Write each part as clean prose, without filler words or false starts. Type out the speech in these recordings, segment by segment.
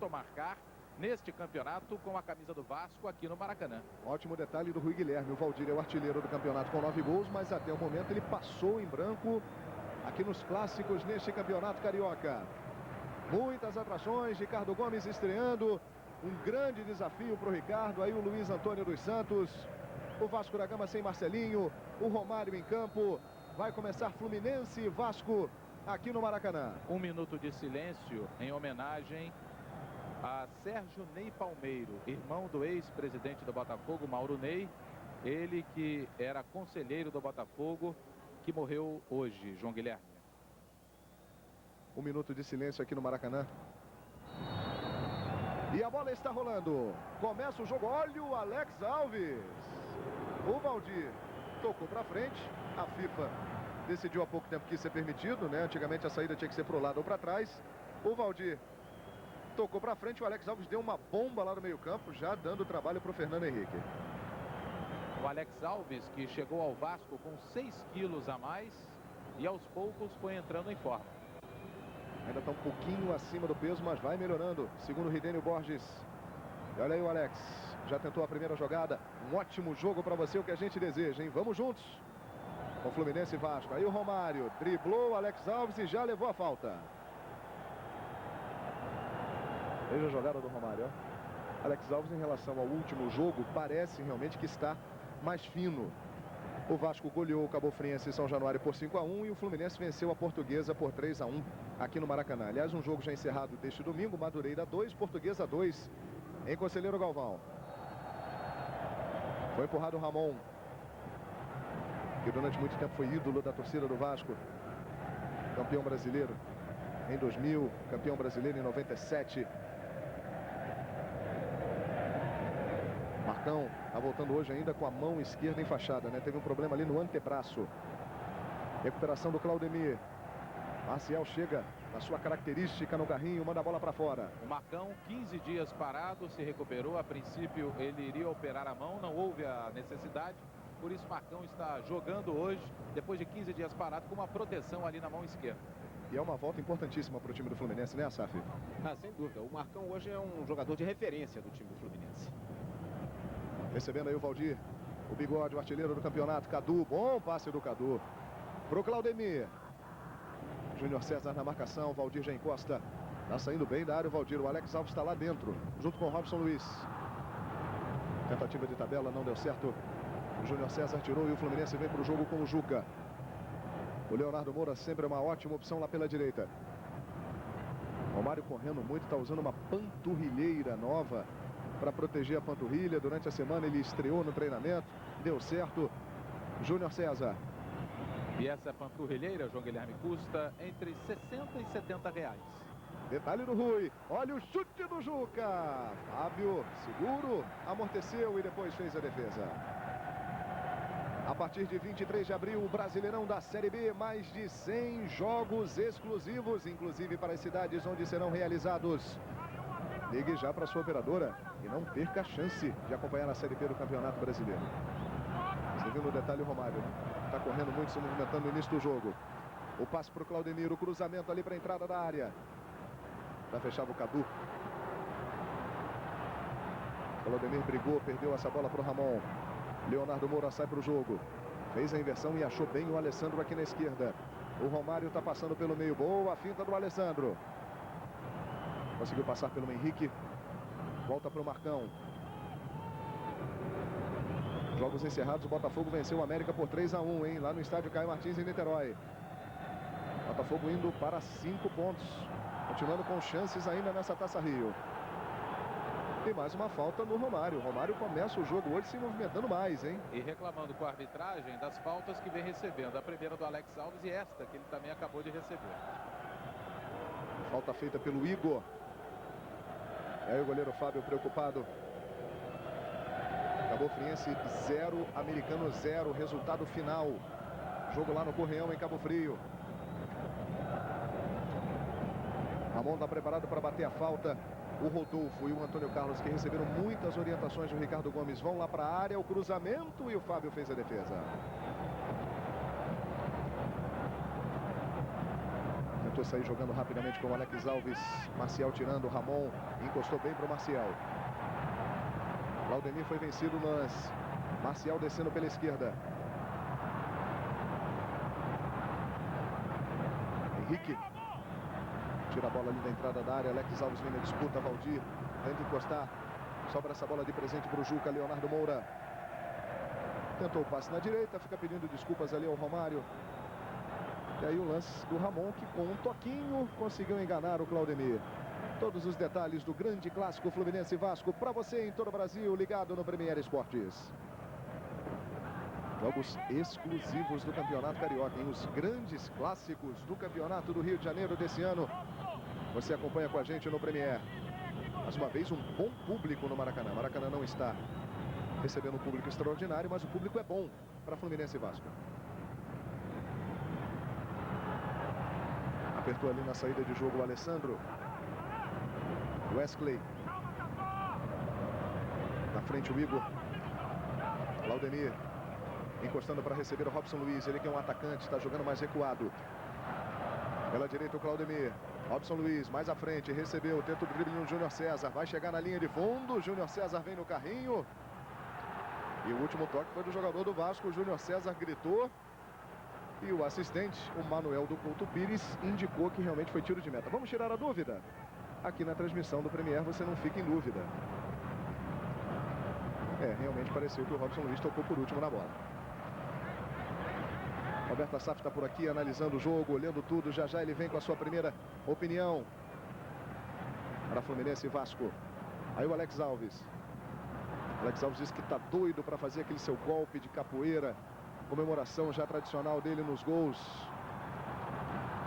primeiro a marcar neste campeonato com a camisa do Vasco aqui no Maracanã. Ótimo detalhe do Rui Guilherme. O Valdir é o artilheiro do campeonato com 9 gols, mas até o momento ele passou em branco aqui nos clássicos neste campeonato carioca. Muitas atrações, Ricardo Gomes estreando. Um grande desafio para o Ricardo. Aí o Luiz Antônio dos Santos. O Vasco da Gama sem Marcelinho. O Romário em campo. Vai começar Fluminense e Vasco aqui no Maracanã. 1 minuto de silêncio em homenagem a Sérgio Ney Palmeiro, irmão do ex-presidente do Botafogo, Mauro Ney. Ele que era conselheiro do Botafogo, que morreu hoje, João Guilherme. 1 minuto de silêncio aqui no Maracanã. E a bola está rolando. Começa o jogo. Olha o Alex Alves. O Valdir tocou para frente. A FIFA decidiu há pouco tempo que isso é permitido, né? Antigamente a saída tinha que ser para o lado ou para trás. O Valdir tocou para frente. O Alex Alves deu uma bomba lá no meio-campo, já dando trabalho para o Fernando Henrique. O Alex Alves, que chegou ao Vasco com 6 quilos a mais e aos poucos foi entrando em forma. Ainda está um pouquinho acima do peso, mas vai melhorando, segundo o Ridênio Borges. E olha aí o Alex, já tentou a primeira jogada. Um ótimo jogo para você, o que a gente deseja, hein? Vamos juntos com Fluminense e Vasco. Aí o Romário driblou o Alex Alves e já levou a falta. Veja a jogada do Romário, ó. Alex Alves, em relação ao último jogo, parece realmente que está mais fino. O Vasco goleou o Cabo Friense em São Januário por 5-1 e o Fluminense venceu a Portuguesa por 3-1 aqui no Maracanã. Aliás, um jogo já encerrado deste domingo, Madureira 2, Portuguesa 2, em Conselheiro Galvão. Foi empurrado o Ramon, que durante muito tempo foi ídolo da torcida do Vasco. Campeão brasileiro em 2000, campeão brasileiro em 97. Marcão está voltando hoje ainda com a mão esquerda enfaixada, né? Teve um problema ali no antebraço. Recuperação do Claudemir. Marcial chega na sua característica no carrinho, manda a bola para fora. O Marcão, 15 dias parado, se recuperou. A princípio ele iria operar a mão, não houve a necessidade. Por isso Marcão está jogando hoje, depois de 15 dias parado, com uma proteção ali na mão esquerda. E é uma volta importantíssima para o time do Fluminense, né, Asaf? Sem dúvida. O Marcão hoje é um jogador de referência do time do Fluminense. Recebendo aí o Valdir, o Bigode, o artilheiro do campeonato, Cadu, bom passe do Cadu pro Claudemir. Júnior César na marcação, Valdir já encosta, tá saindo bem da área o Valdir, o Alex Alves está lá dentro, junto com o Robson Luiz. Tentativa de tabela, não deu certo, o Júnior César tirou e o Fluminense vem para o jogo com o Juca. O Leonardo Moura sempre é uma ótima opção lá pela direita. Romário correndo muito, está usando uma panturrilheira nova para proteger a panturrilha. Durante a semana ele estreou no treinamento, deu certo. Júnior César. E essa panturrilheira, João Guilherme, custa entre 60 e 70 reais. Detalhe do Rui, olha o chute do Juca. Fábio, seguro, amorteceu e depois fez a defesa. A partir de 23 de abril, o Brasileirão da Série B, mais de 100 jogos exclusivos, inclusive para as cidades onde serão realizados. Ligue já para sua operadora e não perca a chance de acompanhar a Série B do Campeonato Brasileiro. Você viu no detalhe o Romário, está correndo muito, se movimentando no início do jogo. O passe para o Claudemir, o cruzamento ali para a entrada da área. Para fechar o Cadu. Claudemir brigou, perdeu essa bola para o Ramon. Leonardo Moura sai para o jogo. Fez a inversão e achou bem o Alessandro aqui na esquerda. O Romário está passando pelo meio. Boa finta do Alessandro. Conseguiu passar pelo Henrique. Volta para o Marcão. Jogos encerrados. O Botafogo venceu o América por 3-1, hein? Lá no estádio Caio Martins, em Niterói. Botafogo indo para 5 pontos. Continuando com chances ainda nessa Taça Rio. Tem mais uma falta no Romário. O Romário começa o jogo hoje se movimentando mais, hein? E reclamando com a arbitragem das faltas que vem recebendo. A primeira do Alex Alves e esta que ele também acabou de receber. Falta feita pelo Igor. E aí o goleiro Fábio preocupado. Cabo Friense 0, Americano 0. Resultado final. Jogo lá no Correão, em Cabo Frio. Ramon está preparado para bater a falta. O Rodolfo e o Antônio Carlos, que receberam muitas orientações do Ricardo Gomes, vão lá para a área. O cruzamento e o Fábio fez a defesa. Tentou tentou sair jogando rapidamente com o Alex Alves. Marcial tirando, Ramon encostou bem para o Marcial. Claudemir foi vencido, mas Marcial descendo pela esquerda. Henrique tira a bola ali da entrada da área. Alex Alves vem na disputa. Valdir tenta encostar. Sobra essa bola de presente para o Juca. Leonardo Moura tentou o passe na direita. Fica pedindo desculpas ali ao Romário. E aí o lance do Ramon, que com um toquinho conseguiu enganar o Claudemir. Todos os detalhes do grande clássico Fluminense e Vasco para você em todo o Brasil, ligado no Premier Esportes. Jogos exclusivos do Campeonato Carioca, os grandes clássicos do Campeonato do Rio de Janeiro desse ano. Você acompanha com a gente no Premier. Mais uma vez, um bom público no Maracanã. Maracanã não está recebendo um público extraordinário, mas o público é bom para Fluminense e Vasco. Apertou ali na saída de jogo o Alessandro. Wesley. Na frente o Igor. Claudemir. Encostando para receber o Robson Luiz. Ele que é um atacante, está jogando mais recuado. Pela direita o Claudemir. Robson Luiz mais à frente. Recebeu. Tenta o drible no Júnior César. Vai chegar na linha de fundo. Júnior César vem no carrinho. E o último toque foi do jogador do Vasco. O Júnior César gritou. E o assistente, o Manuel do Couto Pires, indicou que realmente foi tiro de meta. Vamos tirar a dúvida? Aqui na transmissão do Premier você não fica em dúvida. Realmente pareceu que o Robson Luiz tocou por último na bola. Roberto Assaf está por aqui analisando o jogo, olhando tudo. Já já ele vem com a sua primeira opinião para Fluminense e Vasco. Aí o Alex Alves. Alex Alves diz que está doido para fazer aquele seu golpe de capoeira. Comemoração já tradicional dele nos gols.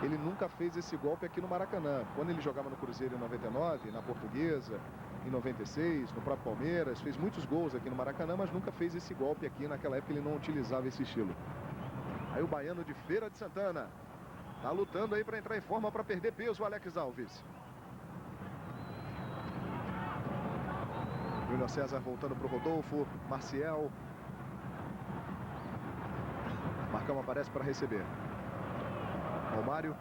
Ele nunca fez esse golpe aqui no Maracanã. Quando ele jogava no Cruzeiro em 99, na Portuguesa, em 96, no próprio Palmeiras, fez muitos gols aqui no Maracanã, mas nunca fez esse golpe aqui. Naquela época ele não utilizava esse estilo. Aí o baiano de Feira de Santana tá lutando aí para entrar em forma, para perder peso, o Alex Alves. Júnior César voltando para o Rodolfo. Marcial. Marcão aparece para receber. Romário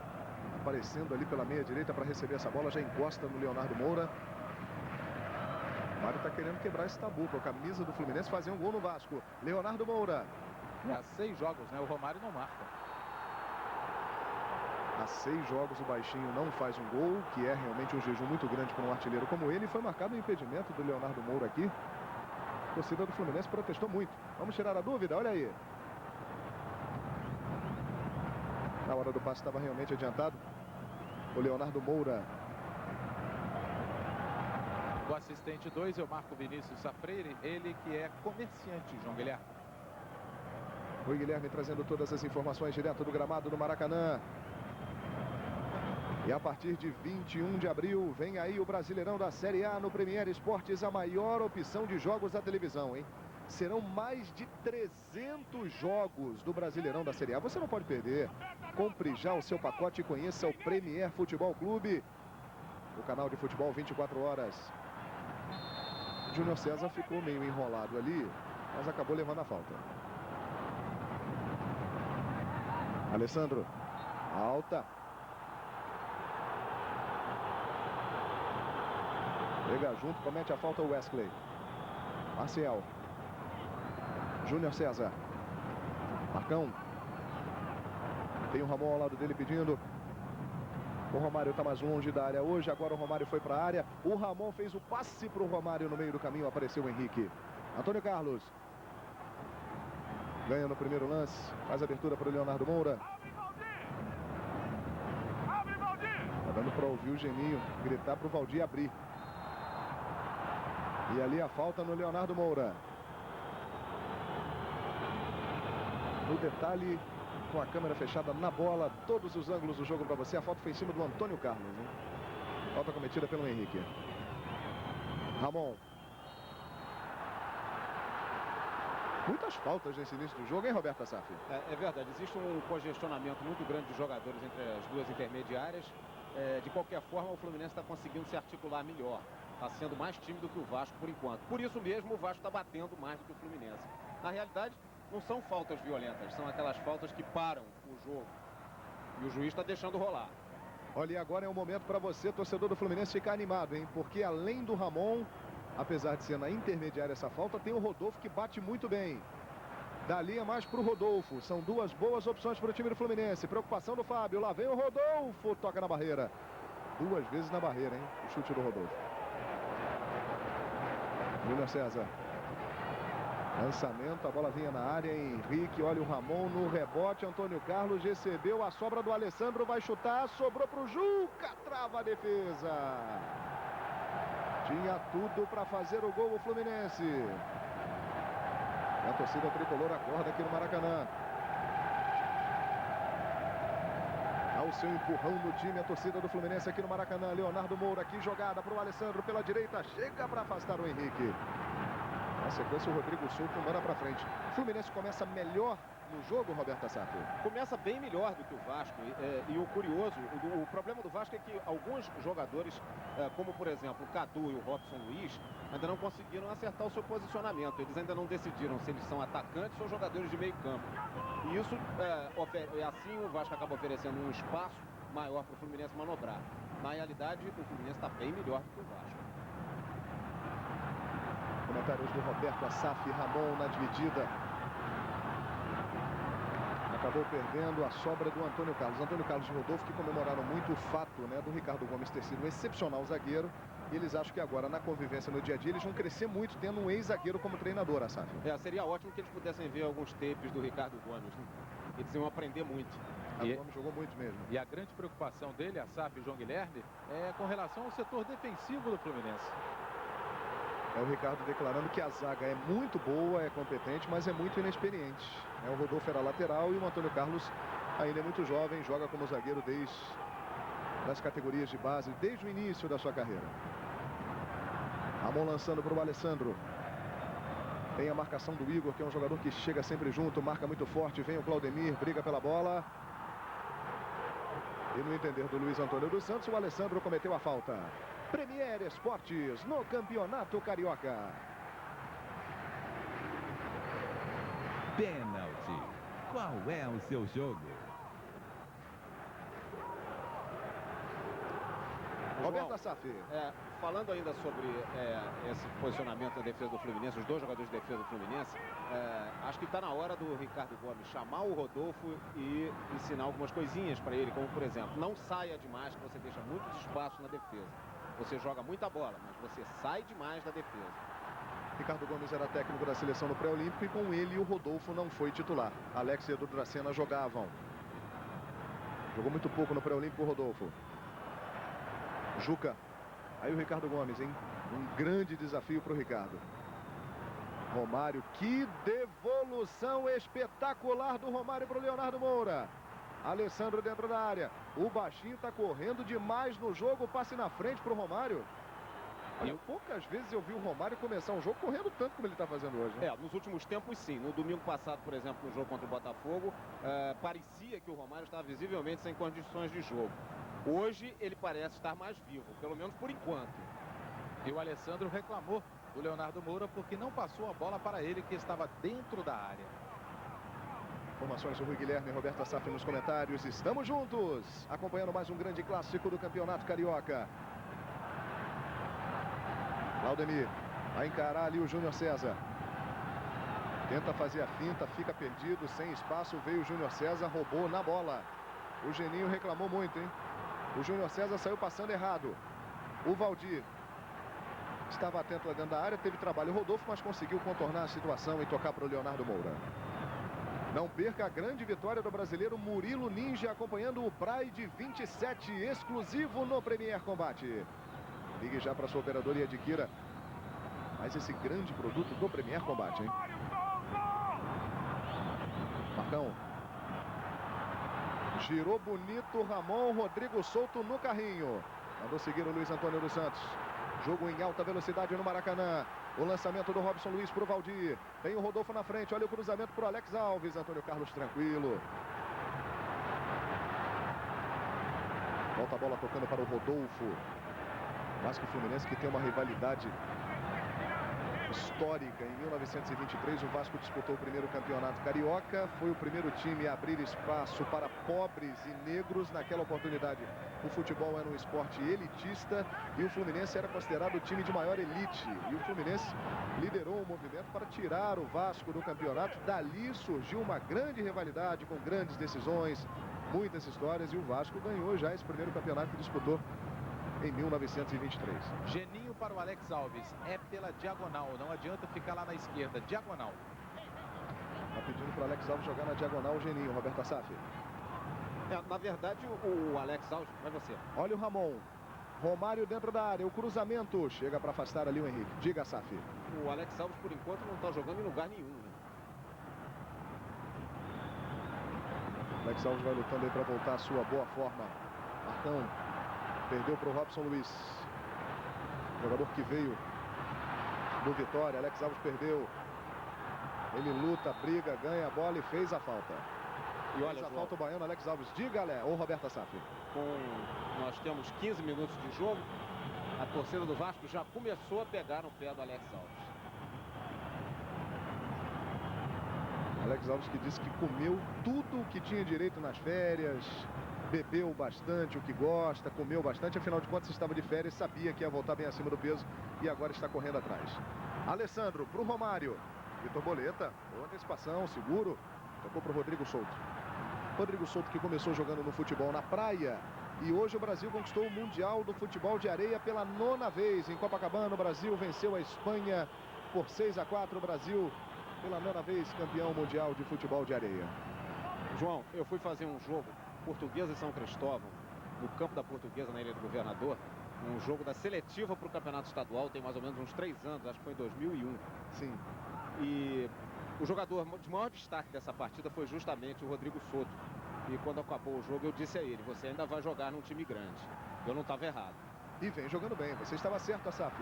aparecendo ali pela meia direita para receber essa bola. Já encosta no Leonardo Moura. Romário está querendo quebrar esse tabu com a camisa do Fluminense, fazer um gol no Vasco. Leonardo Moura. Há 6 jogos, né? O Romário não marca. Há 6 jogos o baixinho não faz um gol, que é realmente um jejum muito grande para um artilheiro como ele. Foi marcado o impedimento do Leonardo Moura aqui. A torcida do Fluminense protestou muito. Vamos tirar a dúvida? Olha aí. Na hora do passe estava realmente adiantado o Leonardo Moura. O assistente 2 é o Marco Vinícius Safreire, ele que é comerciante, João Guilherme. O Guilherme trazendo todas as informações direto do gramado do Maracanã. E a partir de 21 de abril vem aí o Brasileirão da Série A no Premier Esportes, a maior opção de jogos da televisão, hein? Serão mais de 300 jogos do Brasileirão da Série A. Você não pode perder. Compre já o seu pacote e conheça o Premier Futebol Clube. O canal de futebol 24 horas. Júnior César ficou meio enrolado ali, mas acabou levando a falta. Alessandro. Alta. Pega junto, comete a falta o Wesley. Marcial. Júnior César. Marcão. Tem o Ramon ao lado dele pedindo. O Romário está mais longe da área hoje. Agora o Romário foi para a área. O Ramon fez o passe para o Romário no meio do caminho. Apareceu o Henrique. Antônio Carlos. Ganha no primeiro lance. Faz abertura para o Leonardo Moura. Está dando para ouvir o Geninho gritar para o Valdir abrir. E ali a falta no Leonardo Moura. No detalhe, com a câmera fechada na bola, todos os ângulos do jogo para você. A falta foi em cima do Antônio Carlos, hein? Falta cometida pelo Henrique. Ramon. Muitas faltas nesse início do jogo, hein, Roberto Assaf? É verdade, existe um congestionamento muito grande de jogadores entre as duas intermediárias. De qualquer forma, o Fluminense está conseguindo se articular melhor. Está sendo mais tímido que o Vasco por enquanto. Por isso mesmo, o Vasco está batendo mais do que o Fluminense. Na realidade, não são faltas violentas, são aquelas faltas que param o jogo. E o juiz está deixando rolar. Olha, agora é o momento para você, torcedor do Fluminense, ficar animado, hein? Porque além do Ramon, apesar de ser na intermediária essa falta, tem o Rodolfo que bate muito bem. Dali é mais para o Rodolfo. São duas boas opções para o time do Fluminense. Preocupação do Fábio. Lá vem o Rodolfo. Toca na barreira. Duas vezes na barreira, hein? O chute do Rodolfo. Júnior César. Lançamento. A bola vinha na área. Henrique. Olha o Ramon no rebote. Antônio Carlos recebeu a sobra do Alessandro. Vai chutar. Sobrou para o Juca. Trava a defesa. Tinha tudo para fazer o gol o Fluminense. A torcida tricolor acorda aqui no Maracanã. Ao seu empurrão no time, a torcida do Fluminense aqui no Maracanã. Leonardo Moura, aqui jogada para o Alessandro pela direita. Chega para afastar o Henrique. Na sequência, o Rodrigo Souto manda para frente. O Fluminense começa melhor no jogo, Roberto Assato? Começa bem melhor do que o Vasco. E o curioso, o problema do Vasco é que alguns jogadores, como por exemplo o Cadu e o Robson Luiz, ainda não conseguiram acertar o seu posicionamento. Eles ainda não decidiram se eles são atacantes ou jogadores de meio campo. E isso, assim o Vasco acaba oferecendo um espaço maior para o Fluminense manobrar. Na realidade, o Fluminense está bem melhor do que o Vasco. Comentários do Roberto Assaf. Ramon na dividida. Acabou perdendo a sobra do Antônio Carlos. Antônio Carlos e Rodolfo que comemoraram muito o fato, né, do Ricardo Gomes ter sido um excepcional zagueiro. E eles acham que agora, na convivência no dia a dia, eles vão crescer muito tendo um ex-zagueiro como treinador, Assaf. Seria ótimo que eles pudessem ver alguns tapes do Ricardo Gomes, né? Eles iam aprender muito. O Gomes jogou muito mesmo. E a grande preocupação dele, Assaf e João Guilherme, é com relação ao setor defensivo do Fluminense. É o Ricardo declarando que a zaga é muito boa, é competente, mas é muito inexperiente. O Rodolfo era lateral e o Antônio Carlos ainda é muito jovem, joga como zagueiro desde as categorias de base, desde o início da sua carreira. Ramon lançando para o Alessandro. Tem a marcação do Igor, que é um jogador que chega sempre junto, marca muito forte. Vem o Claudemir, briga pela bola. E no entender do Luiz Antônio dos Santos, o Alessandro cometeu a falta. Premier Esportes no Campeonato Carioca. Pênalti. Qual é o seu jogo? Roberto Assaf. Falando ainda sobre esse posicionamento da defesa do Fluminense, os dois jogadores de defesa do Fluminense, acho que está na hora do Ricardo Gomes chamar o Rodolfo e ensinar algumas coisinhas para ele, como por exemplo, não saia demais, que você deixa muitos espaços na defesa. Você joga muita bola, mas você sai demais da defesa. Ricardo Gomes era técnico da seleção no pré-olímpico e com ele o Rodolfo não foi titular. Alex e Edu Dracena jogavam. Jogou muito pouco no pré-olímpico o Rodolfo. Juca. Aí o Ricardo Gomes, hein? Um grande desafio para o Ricardo. Romário. Que devolução espetacular do Romário para o Leonardo Moura. Alessandro dentro da área. O baixinho está correndo demais no jogo. Passe na frente para o Romário. Olha, poucas vezes eu vi o Romário começar um jogo correndo tanto como ele está fazendo hoje, né? Nos últimos tempos sim. No domingo passado, por exemplo, no jogo contra o Botafogo, parecia que o Romário estava visivelmente sem condições de jogo. Hoje ele parece estar mais vivo, pelo menos por enquanto. E o Alessandro reclamou do Leonardo Moura porque não passou a bola para ele, que estava dentro da área. Informações do Rui Guilherme e Roberto Assaf nos comentários. Estamos juntos, acompanhando mais um grande clássico do Campeonato Carioca. Claudemir vai encarar ali o Júnior César. Tenta fazer a finta, fica perdido, sem espaço. Veio o Júnior César, roubou na bola. O Geninho reclamou muito, hein? O Júnior César saiu passando errado. O Valdir estava atento lá dentro da área, teve trabalho o Rodolfo, mas conseguiu contornar a situação e tocar para o Leonardo Moura. Não perca a grande vitória do brasileiro Murilo Ninja, acompanhando o Pride 27, exclusivo no Premier Combate. Ligue já para sua operadora e adquira mais esse grande produto do Premier Combate, hein? Marcão. Girou bonito Ramon, Rodrigo Souto no carrinho. Mandou seguir o Luiz Antônio dos Santos. Jogo em alta velocidade no Maracanã. O lançamento do Robson Luiz para o Valdir. Tem o Rodolfo na frente. Olha o cruzamento para o Alex Alves. Antônio Carlos tranquilo. Volta a bola tocando para o Rodolfo. Vasco e Fluminense que tem uma rivalidade histórica. Em 1923, o Vasco disputou o primeiro campeonato carioca. Foi o primeiro time a abrir espaço para pobres e negros. Naquela oportunidade, o futebol era um esporte elitista e o Fluminense era considerado o time de maior elite. E o Fluminense liderou o movimento para tirar o Vasco do campeonato. Dali surgiu uma grande rivalidade com grandes decisões, muitas histórias, e o Vasco ganhou já esse primeiro campeonato que disputou em 1923. Geninho para o Alex Alves. É pela diagonal. Não adianta ficar lá na esquerda. Diagonal. Tá pedindo para o Alex Alves jogar na diagonal o Geninho, Roberto Assaf. Na verdade, o Alex Alves, vai você. Olha o Ramon. Romário dentro da área. O cruzamento. Chega para afastar ali o Henrique. Diga, Assaf. O Alex Alves, por enquanto, não está jogando em lugar nenhum, né? Alex Alves vai lutando aí para voltar à sua boa forma. Marcão. Perdeu para o Robson Luiz. Jogador que veio do Vitória. Alex Alves perdeu. Ele luta, briga, ganha a bola e fez a falta. E olha, fez a João, falta o baiano. Alex Alves. Diga, Alé. Ou Roberto Assaf. nós temos 15 minutos de jogo. A torcida do Vasco já começou a pegar no pé do Alex Alves. Alex Alves que disse que comeu tudo o que tinha direito nas férias. Bebeu bastante, o que gosta, comeu bastante, afinal de contas estava de férias, sabia que ia voltar bem acima do peso e agora está correndo atrás. Alessandro para o Romário. Vitor Boleta, boa antecipação, seguro. Tocou para o Rodrigo Souto. Rodrigo Souto que começou jogando no futebol na praia e hoje o Brasil conquistou o Mundial do Futebol de Areia pela 9ª vez. Em Copacabana, o Brasil venceu a Espanha por 6-4. O Brasil, pela 9ª vez, campeão mundial de futebol de areia. João, eu fui fazer um jogo Portuguesa e São Cristóvão, no campo da Portuguesa, na Ilha do Governador, um jogo da seletiva para o campeonato estadual, tem mais ou menos uns 3 anos, acho que foi em 2001. Sim. E o jogador de maior destaque dessa partida foi justamente o Rodrigo Souto. E quando acabou o jogo, eu disse a ele: você ainda vai jogar num time grande. Eu não estava errado. E vem jogando bem, você estava certo, Assaf.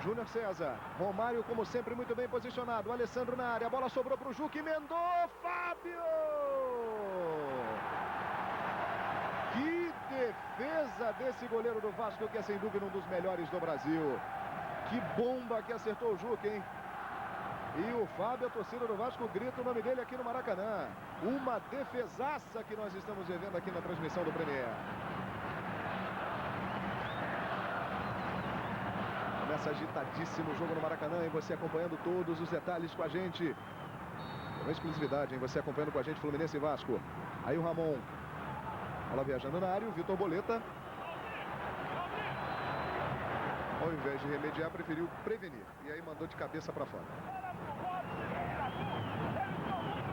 Júnior César, Romário como sempre muito bem posicionado, Alessandro na área, a bola sobrou para o Juque, emendou, Fábio! Que defesa desse goleiro do Vasco, que é sem dúvida um dos melhores do Brasil. Que bomba que acertou o Juque, hein? E o Fábio, a torcida do Vasco, grita o nome dele aqui no Maracanã. Uma defesaça que nós estamos vivendo aqui na transmissão do Premier. Começa agitadíssimo o jogo no Maracanã, e você acompanhando todos os detalhes com a gente. Uma exclusividade, hein? Você acompanhando com a gente Fluminense e Vasco. Aí o Ramon. Bola viajando na área, o Vitor Boleta, ao invés de remediar, preferiu prevenir. E aí mandou de cabeça para fora.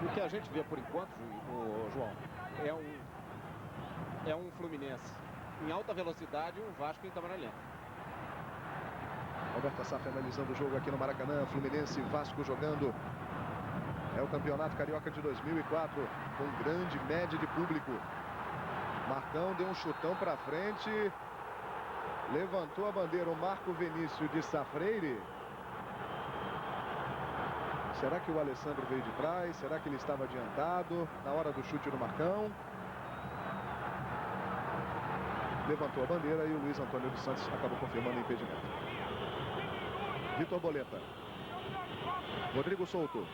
O que a gente vê por enquanto, João, é um Fluminense em alta velocidade e um Vasco em câmera lenta. Roberto Assaf analisando o jogo aqui no Maracanã. Fluminense e Vasco jogando. É o Campeonato Carioca de 2004, com grande média de público. Marcão deu um chutão para frente, levantou a bandeira o Marco Vinícius de Safreire. Será que o Alessandro veio de trás? Será que ele estava adiantado na hora do chute do Marcão? Levantou a bandeira e o Luiz Antônio dos Santos acabou confirmando o impedimento. Vitor Boleta. Rodrigo Souto.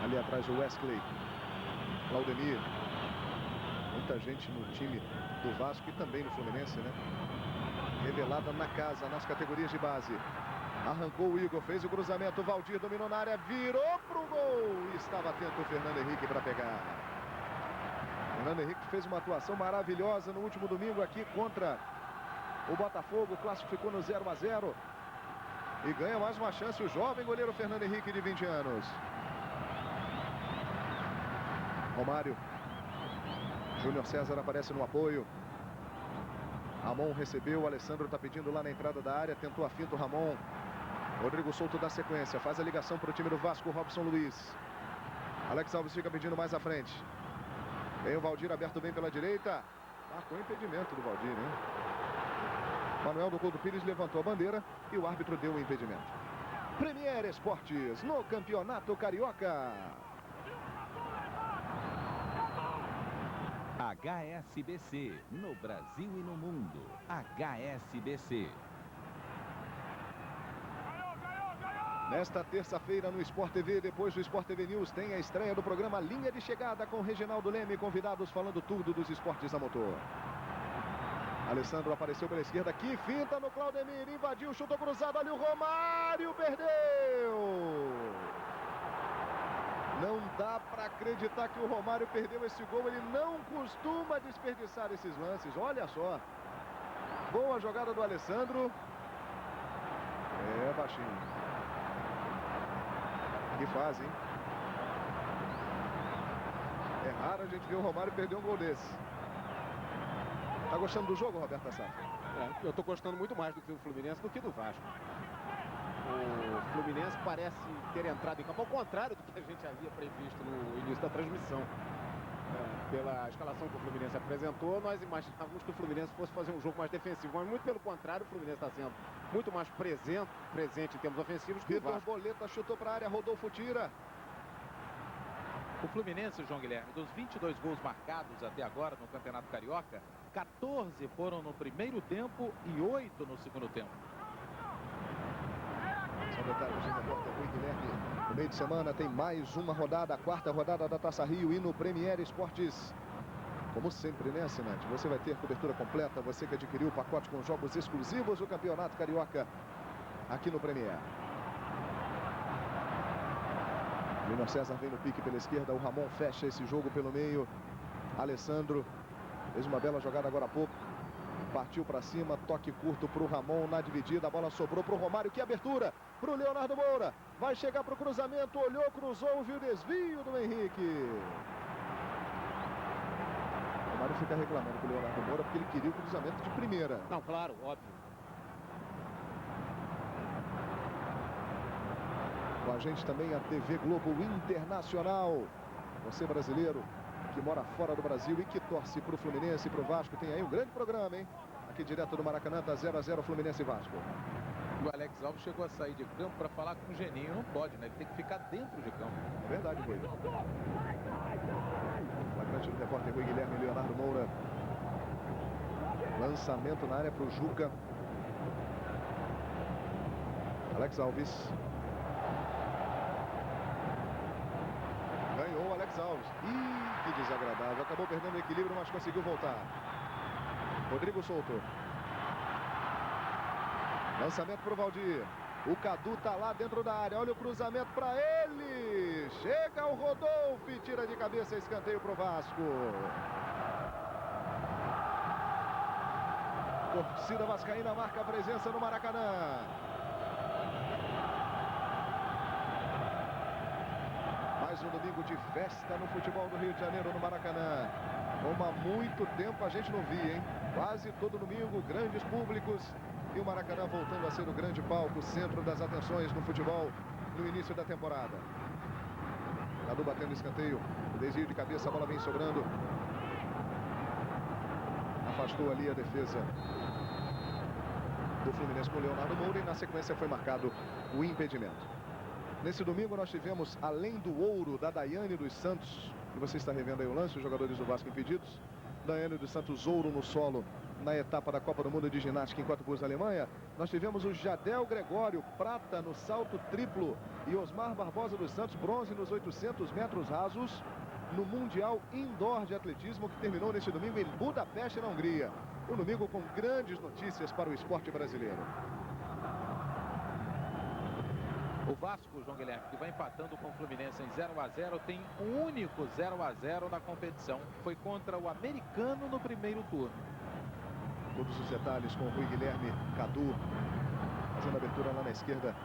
Ali atrás o Wesley. Claudemir. Muita gente no time do Vasco e também no Fluminense, né? Revelada na casa, nas categorias de base. Arrancou o Igor, fez o cruzamento. O Valdir dominou na área, virou pro gol. E estava atento o Fernando Henrique para pegar. Fernando Henrique fez uma atuação maravilhosa no último domingo aqui contra o Botafogo. Classificou no 0-0. E ganha mais uma chance o jovem goleiro Fernando Henrique, de 20 anos. Romário. Júnior César aparece no apoio. Ramon recebeu, o Alessandro está pedindo lá na entrada da área, tentou a finta o Ramon. Rodrigo Souto dá sequência, faz a ligação para o time do Vasco, Robson Luiz. Alex Alves fica pedindo mais à frente. Vem o Valdir aberto bem pela direita. Marcou o impedimento do Valdir, hein? Manuel do Couto Pires levantou a bandeira e o árbitro deu o impedimento. Premier Esportes no Campeonato Carioca. HSBC, no Brasil e no mundo. HSBC. Nesta terça-feira no Sport TV, depois do Sport TV News, tem a estreia do programa Linha de Chegada com Reginaldo Leme, convidados falando tudo dos esportes a motor. Alessandro apareceu pela esquerda, que finta no Claudemir, invadiu, chutou cruzado, ali o Romário, perdeu! Não dá para acreditar que o Romário perdeu esse gol, ele não costuma desperdiçar esses lances, olha só. Boa jogada do Alessandro. É, baixinho. Que fase, hein? É raro a gente ver o Romário perder um gol desse. Tá gostando do jogo, Roberto Safra? Eu tô gostando muito mais do que o Fluminense do que do Vasco. O Fluminense parece ter entrado em campo ao contrário do que a gente havia previsto no início da transmissão. Pela escalação que o Fluminense apresentou, nós imaginávamos que o Fluminense fosse fazer um jogo mais defensivo, mas muito pelo contrário, o Fluminense está sendo muito mais presente em termos ofensivos que o Vitor Vasco. Boleta chutou para a área, Rodolfo tira. O Fluminense, João Guilherme, dos 22 gols marcados até agora no Campeonato Carioca, 14 foram no primeiro tempo e 8 no segundo tempo. São detalhes do repórter Rui Guilherme. No meio de semana tem mais uma rodada, a quarta rodada da Taça Rio e no Premier Esportes. Como sempre, né, assinante? Você vai ter cobertura completa, você que adquiriu o pacote com jogos exclusivos do Campeonato Carioca aqui no Premier. Júnior César vem no pique pela esquerda, o Ramon fecha esse jogo pelo meio. Alessandro fez uma bela jogada agora há pouco. Partiu para cima, toque curto para o Ramon na dividida, a bola sobrou para o Romário, que abertura para o Leonardo Moura. Vai chegar para o cruzamento, olhou, cruzou, viu o desvio do Henrique. O Romário fica reclamando com o Leonardo Moura porque ele queria o cruzamento de primeira. Não, claro, óbvio. Com a gente também a TV Globo Internacional. Você brasileiro que mora fora do Brasil e que torce para o Fluminense e para o Vasco, tem aí um grande programa, hein? Aqui direto do Maracanã, tá 0-0 Fluminense e Vasco. O Alex Alves chegou a sair de campo para falar com o Geninho. Não pode, né? Ele tem que ficar dentro de campo. É verdade, Rui. Flagrante do repórter Rui Guilherme, Leonardo Moura. Lançamento na área para o Juca. Alex Alves. Ganhou o Alex Alves. Ih, que desagradável. Acabou perdendo o equilíbrio, mas conseguiu voltar. Rodrigo soltou. Lançamento para o Valdir. O Cadu tá lá dentro da área. Olha o cruzamento para ele. Chega o Rodolfo e tira de cabeça, escanteio para o Vasco. Torcida vascaína marca a presença no Maracanã. Mais um domingo de festa no futebol do Rio de Janeiro, no Maracanã. Como há muito tempo a gente não via, hein? Quase todo domingo, grandes públicos. E o Maracanã voltando a ser o grande palco, centro das atenções no futebol no início da temporada. Cadu batendo escanteio, desvio de cabeça, a bola vem sobrando. Afastou ali a defesa do Fluminense com o Leonardo Moura e na sequência foi marcado o impedimento. Nesse domingo nós tivemos, além do ouro da Daiane dos Santos, e você está revendo aí o lance, os jogadores do Vasco impedidos. Daiane dos Santos, ouro no solo na etapa da Copa do Mundo de Ginástica em Quatro Cruz, Alemanha. Nós tivemos o Jadel Gregório, prata no salto triplo, e Osmar Barbosa dos Santos, bronze nos 800 metros rasos no Mundial Indoor de Atletismo, que terminou neste domingo em Budapeste, na Hungria. Um domingo com grandes notícias para o esporte brasileiro. O Vasco, João Guilherme, que vai empatando com o Fluminense em 0-0, tem um único 0-0 na competição. Foi contra o Americano no primeiro turno. Todos os detalhes com o Rui Guilherme, Cadu, fazendo a abertura lá na esquerda.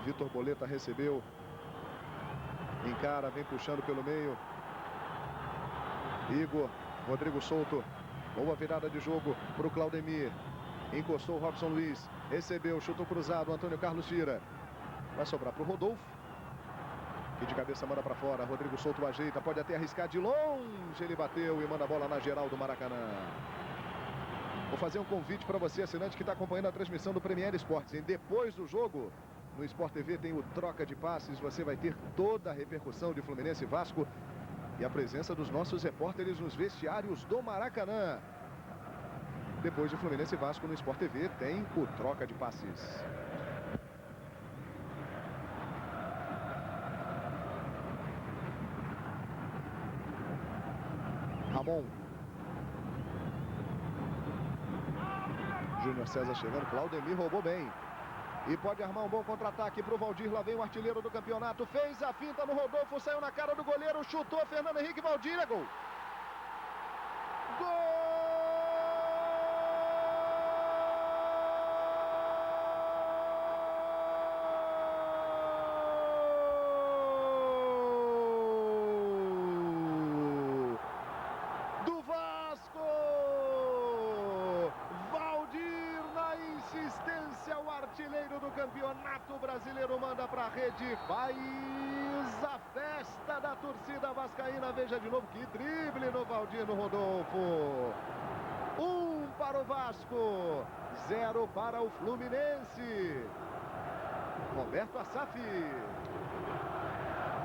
Vitor Boleta recebeu. Encara, vem puxando pelo meio. Igor, Rodrigo solto. Boa virada de jogo para o Claudemir. Encostou o Robson Luiz. Recebeu, chutou cruzado. Antônio Carlos tira. Vai sobrar para o Rodolfo. Que de cabeça manda para fora. Rodrigo solto ajeita. Pode até arriscar de longe. Ele bateu e manda a bola na geral do Maracanã. Vou fazer um convite para você, assinante, que está acompanhando a transmissão do Premier Esportes. E depois do jogo, no Sport TV tem o Troca de Passes. Você vai ter toda a repercussão de Fluminense e Vasco e a presença dos nossos repórteres nos vestiários do Maracanã. Depois de Fluminense e Vasco no Sport TV, tem o troca de passes. Ramon. Júnior César chegando, Claudemir roubou bem. E pode armar um bom contra-ataque para o Valdir. Lá vem o artilheiro do campeonato. Fez a finta no Rodolfo, saiu na cara do goleiro, chutou Fernando Henrique. Valdir, é gol. Gol! Do Vasco! Valdir na insistência, o artilheiro do campeonato brasileiro manda para a rede, faz a festa da torcida vascaína. Veja de novo que drible no Valdir, no Rodolfo. 1 para o Vasco, 0 para o Fluminense. Roberto Assaf.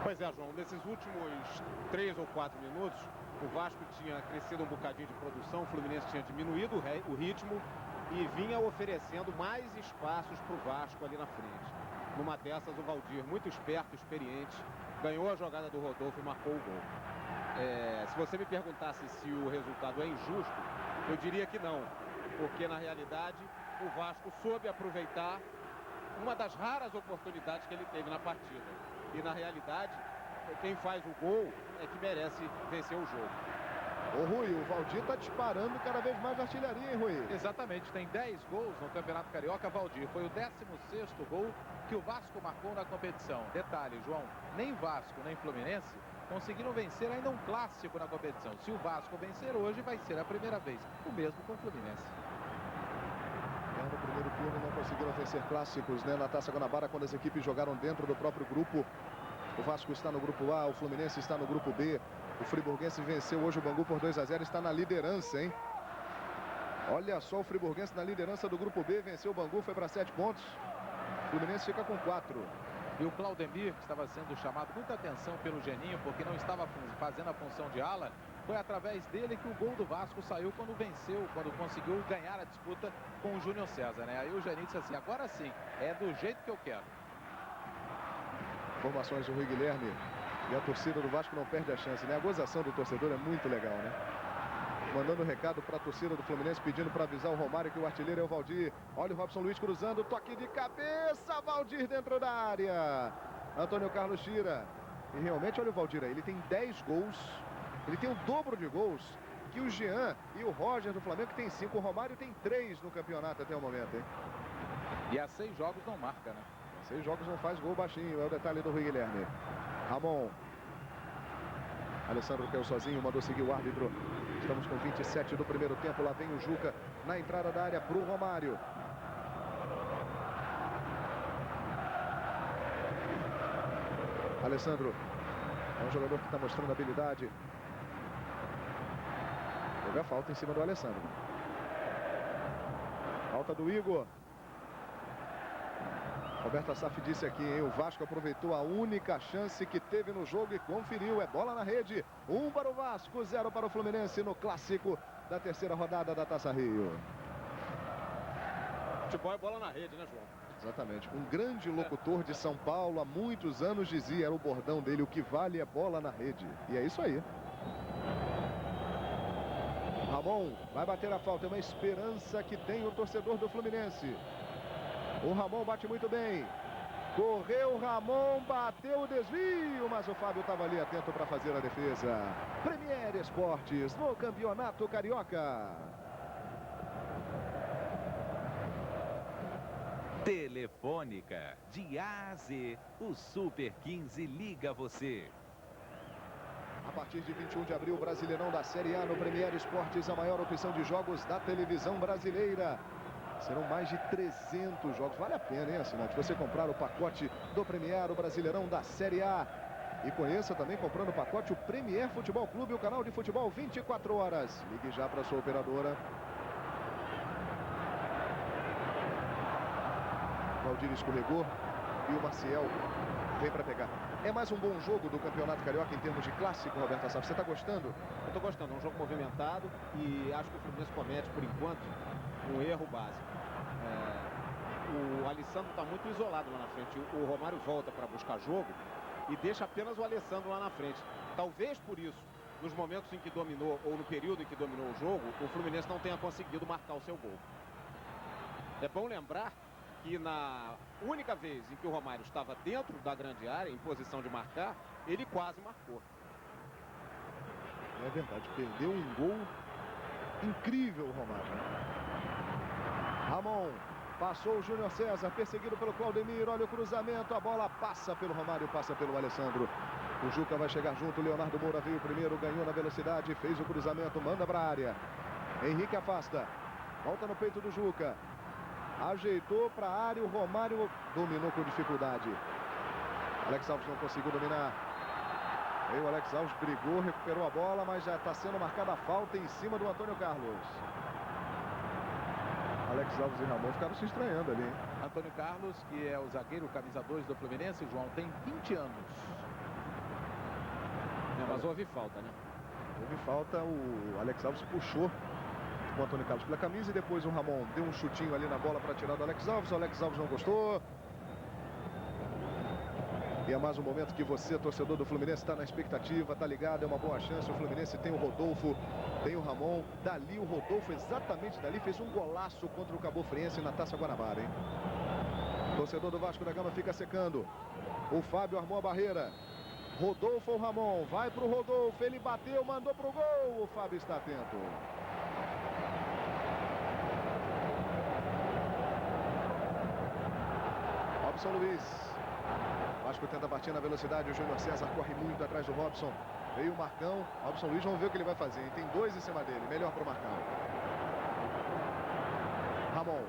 Pois é, João, nesses últimos 3 ou 4 minutos, o Vasco tinha crescido um bocadinho de produção, o Fluminense tinha diminuído o ritmo e vinha oferecendo mais espaços para o Vasco ali na frente. Numa dessas, o Valdir, muito esperto, experiente, ganhou a jogada do Rodolfo e marcou o gol. Se você me perguntasse se o resultado é injusto, eu diria que não, porque na realidade o Vasco soube aproveitar uma das raras oportunidades que ele teve na partida. E na realidade, quem faz o gol é que merece vencer o jogo. Ô Rui, o Valdir está disparando cada vez mais na artilharia, hein, Rui? Exatamente, tem 10 gols no Campeonato Carioca. Valdir foi o 16º gol que o Vasco marcou na competição. Detalhe, João, nem Vasco nem Fluminense conseguiram vencer ainda um clássico na competição. Se o Vasco vencer hoje, vai ser a primeira vez. O mesmo com o Fluminense. No primeiro turno não conseguiram vencer clássicos, né, na Taça Guanabara, quando as equipes jogaram dentro do próprio grupo. O Vasco está no grupo A, o Fluminense está no grupo B. O Friburguense venceu hoje o Bangu por 2-0, está na liderança, hein? Olha só, o Friburguense na liderança do grupo B, venceu o Bangu, foi para 7 pontos. O Fluminense fica com 4. E o Claudemir, que estava sendo chamado muita atenção pelo Geninho, porque não estava fazendo a função de ala, foi através dele que o gol do Vasco saiu quando venceu, quando conseguiu ganhar a disputa com o Júnior César, né? Aí o Geninho disse assim, agora sim, é do jeito que eu quero. Formações do Rui Guilherme. E a torcida do Vasco não perde a chance, né? A gozação do torcedor é muito legal, né? Mandando recado para a torcida do Fluminense, pedindo para avisar o Romário que o artilheiro é o Valdir. Olha o Robson Luiz cruzando, toque de cabeça, Valdir dentro da área. Antônio Carlos tira. E realmente, olha o Valdir aí, ele tem 10 gols. Ele tem o dobro de gols que o Jean e o Roger do Flamengo, que tem 5. O Romário tem 3 no campeonato até o momento, hein? E há 6 jogos não marca, né? 6 jogos não faz gol baixinho, é o detalhe do Rui Guilherme. Ramon. Alessandro caiu sozinho, mandou seguir o árbitro. Estamos com 27 do primeiro tempo. Lá vem o Juca na entrada da área para o Romário. Alessandro é um jogador que está mostrando habilidade. Teve a falta em cima do Alessandro. Falta do Igor. Roberto Assaf disse aqui, hein? O Vasco aproveitou a única chance que teve no jogo e conferiu. É bola na rede. 1 para o Vasco, 0 para o Fluminense no clássico da terceira rodada da Taça Rio. Futebol é bola na rede, né, João? Exatamente. Um grande locutor de São Paulo há muitos anos dizia, era o bordão dele, o que vale é bola na rede. E é isso aí. Ramon vai bater a falta. É uma esperança que tem o torcedor do Fluminense. O Ramon bate muito bem. Correu o Ramon, bateu o desvio, mas o Fábio estava ali atento para fazer a defesa. Premier Esportes no Campeonato Carioca. Telefônica, de A a Z, o Super 15 liga você. A partir de 21 de abril, Brasileirão da Série A no Premier Esportes, a maior opção de jogos da televisão brasileira. Serão mais de 300 jogos. Vale a pena, hein, assinante? Você comprar o pacote do Premier, o Brasileirão da Série A. E conheça também, comprando o pacote, o Premier Futebol Clube, o canal de futebol 24 horas. Ligue já para a sua operadora. Valdir escorregou e o Maciel vem para pegar. É mais um bom jogo do Campeonato Carioca em termos de clássico, Roberto Assaf. Você está gostando? Eu estou gostando, é um jogo movimentado e acho que o Fluminense comete, por enquanto, um erro básico. O Alessandro está muito isolado lá na frente. O Romário volta para buscar jogo e deixa apenas o Alessandro lá na frente. Talvez por isso, nos momentos em que dominou, ou no período em que dominou o jogo, o Fluminense não tenha conseguido marcar o seu gol. É bom lembrar que na única vez em que o Romário estava dentro da grande área, em posição de marcar, ele quase marcou. É verdade, perdeu um gol incrível o Romário. Ramon, passou o Júnior César, perseguido pelo Claudemir, olha o cruzamento, a bola passa pelo Romário, passa pelo Alessandro. O Juca vai chegar junto, Leonardo Moura veio primeiro, ganhou na velocidade, fez o cruzamento, manda para a área. Henrique afasta, volta no peito do Juca. Ajeitou para a área, o Romário dominou com dificuldade. Alex Alves não conseguiu dominar. Aí o Alex Alves brigou, recuperou a bola, mas já está sendo marcada a falta em cima do Antônio Carlos. Alex Alves e Ramon ficaram se estranhando ali, hein? Antônio Carlos, que é o zagueiro camisa 2 do Fluminense, João, tem 20 anos. Mas houve falta, né? Houve falta, o Alex Alves puxou o Antônio Carlos pela camisa e depois o Ramon deu um chutinho ali na bola para tirar do Alex Alves. O Alex Alves não gostou. E é mais um momento que você, torcedor do Fluminense, está na expectativa, está ligado, é uma boa chance. O Fluminense tem o Rodolfo, tem o Ramon. Dali, o Rodolfo, exatamente dali, fez um golaço contra o Cabo Friense na Taça Guanabara, hein? Torcedor do Vasco da Gama fica secando. O Fábio armou a barreira. Rodolfo ou Ramon? Vai pro Rodolfo, ele bateu, mandou pro gol. O Fábio está atento. Robson Luiz. Vasco tenta bater na velocidade, o Júnior César corre muito atrás do Robson. Veio o Marcão, Robson Luiz, vamos ver o que ele vai fazer. Tem dois em cima dele, melhor pro Marcão. Ramon.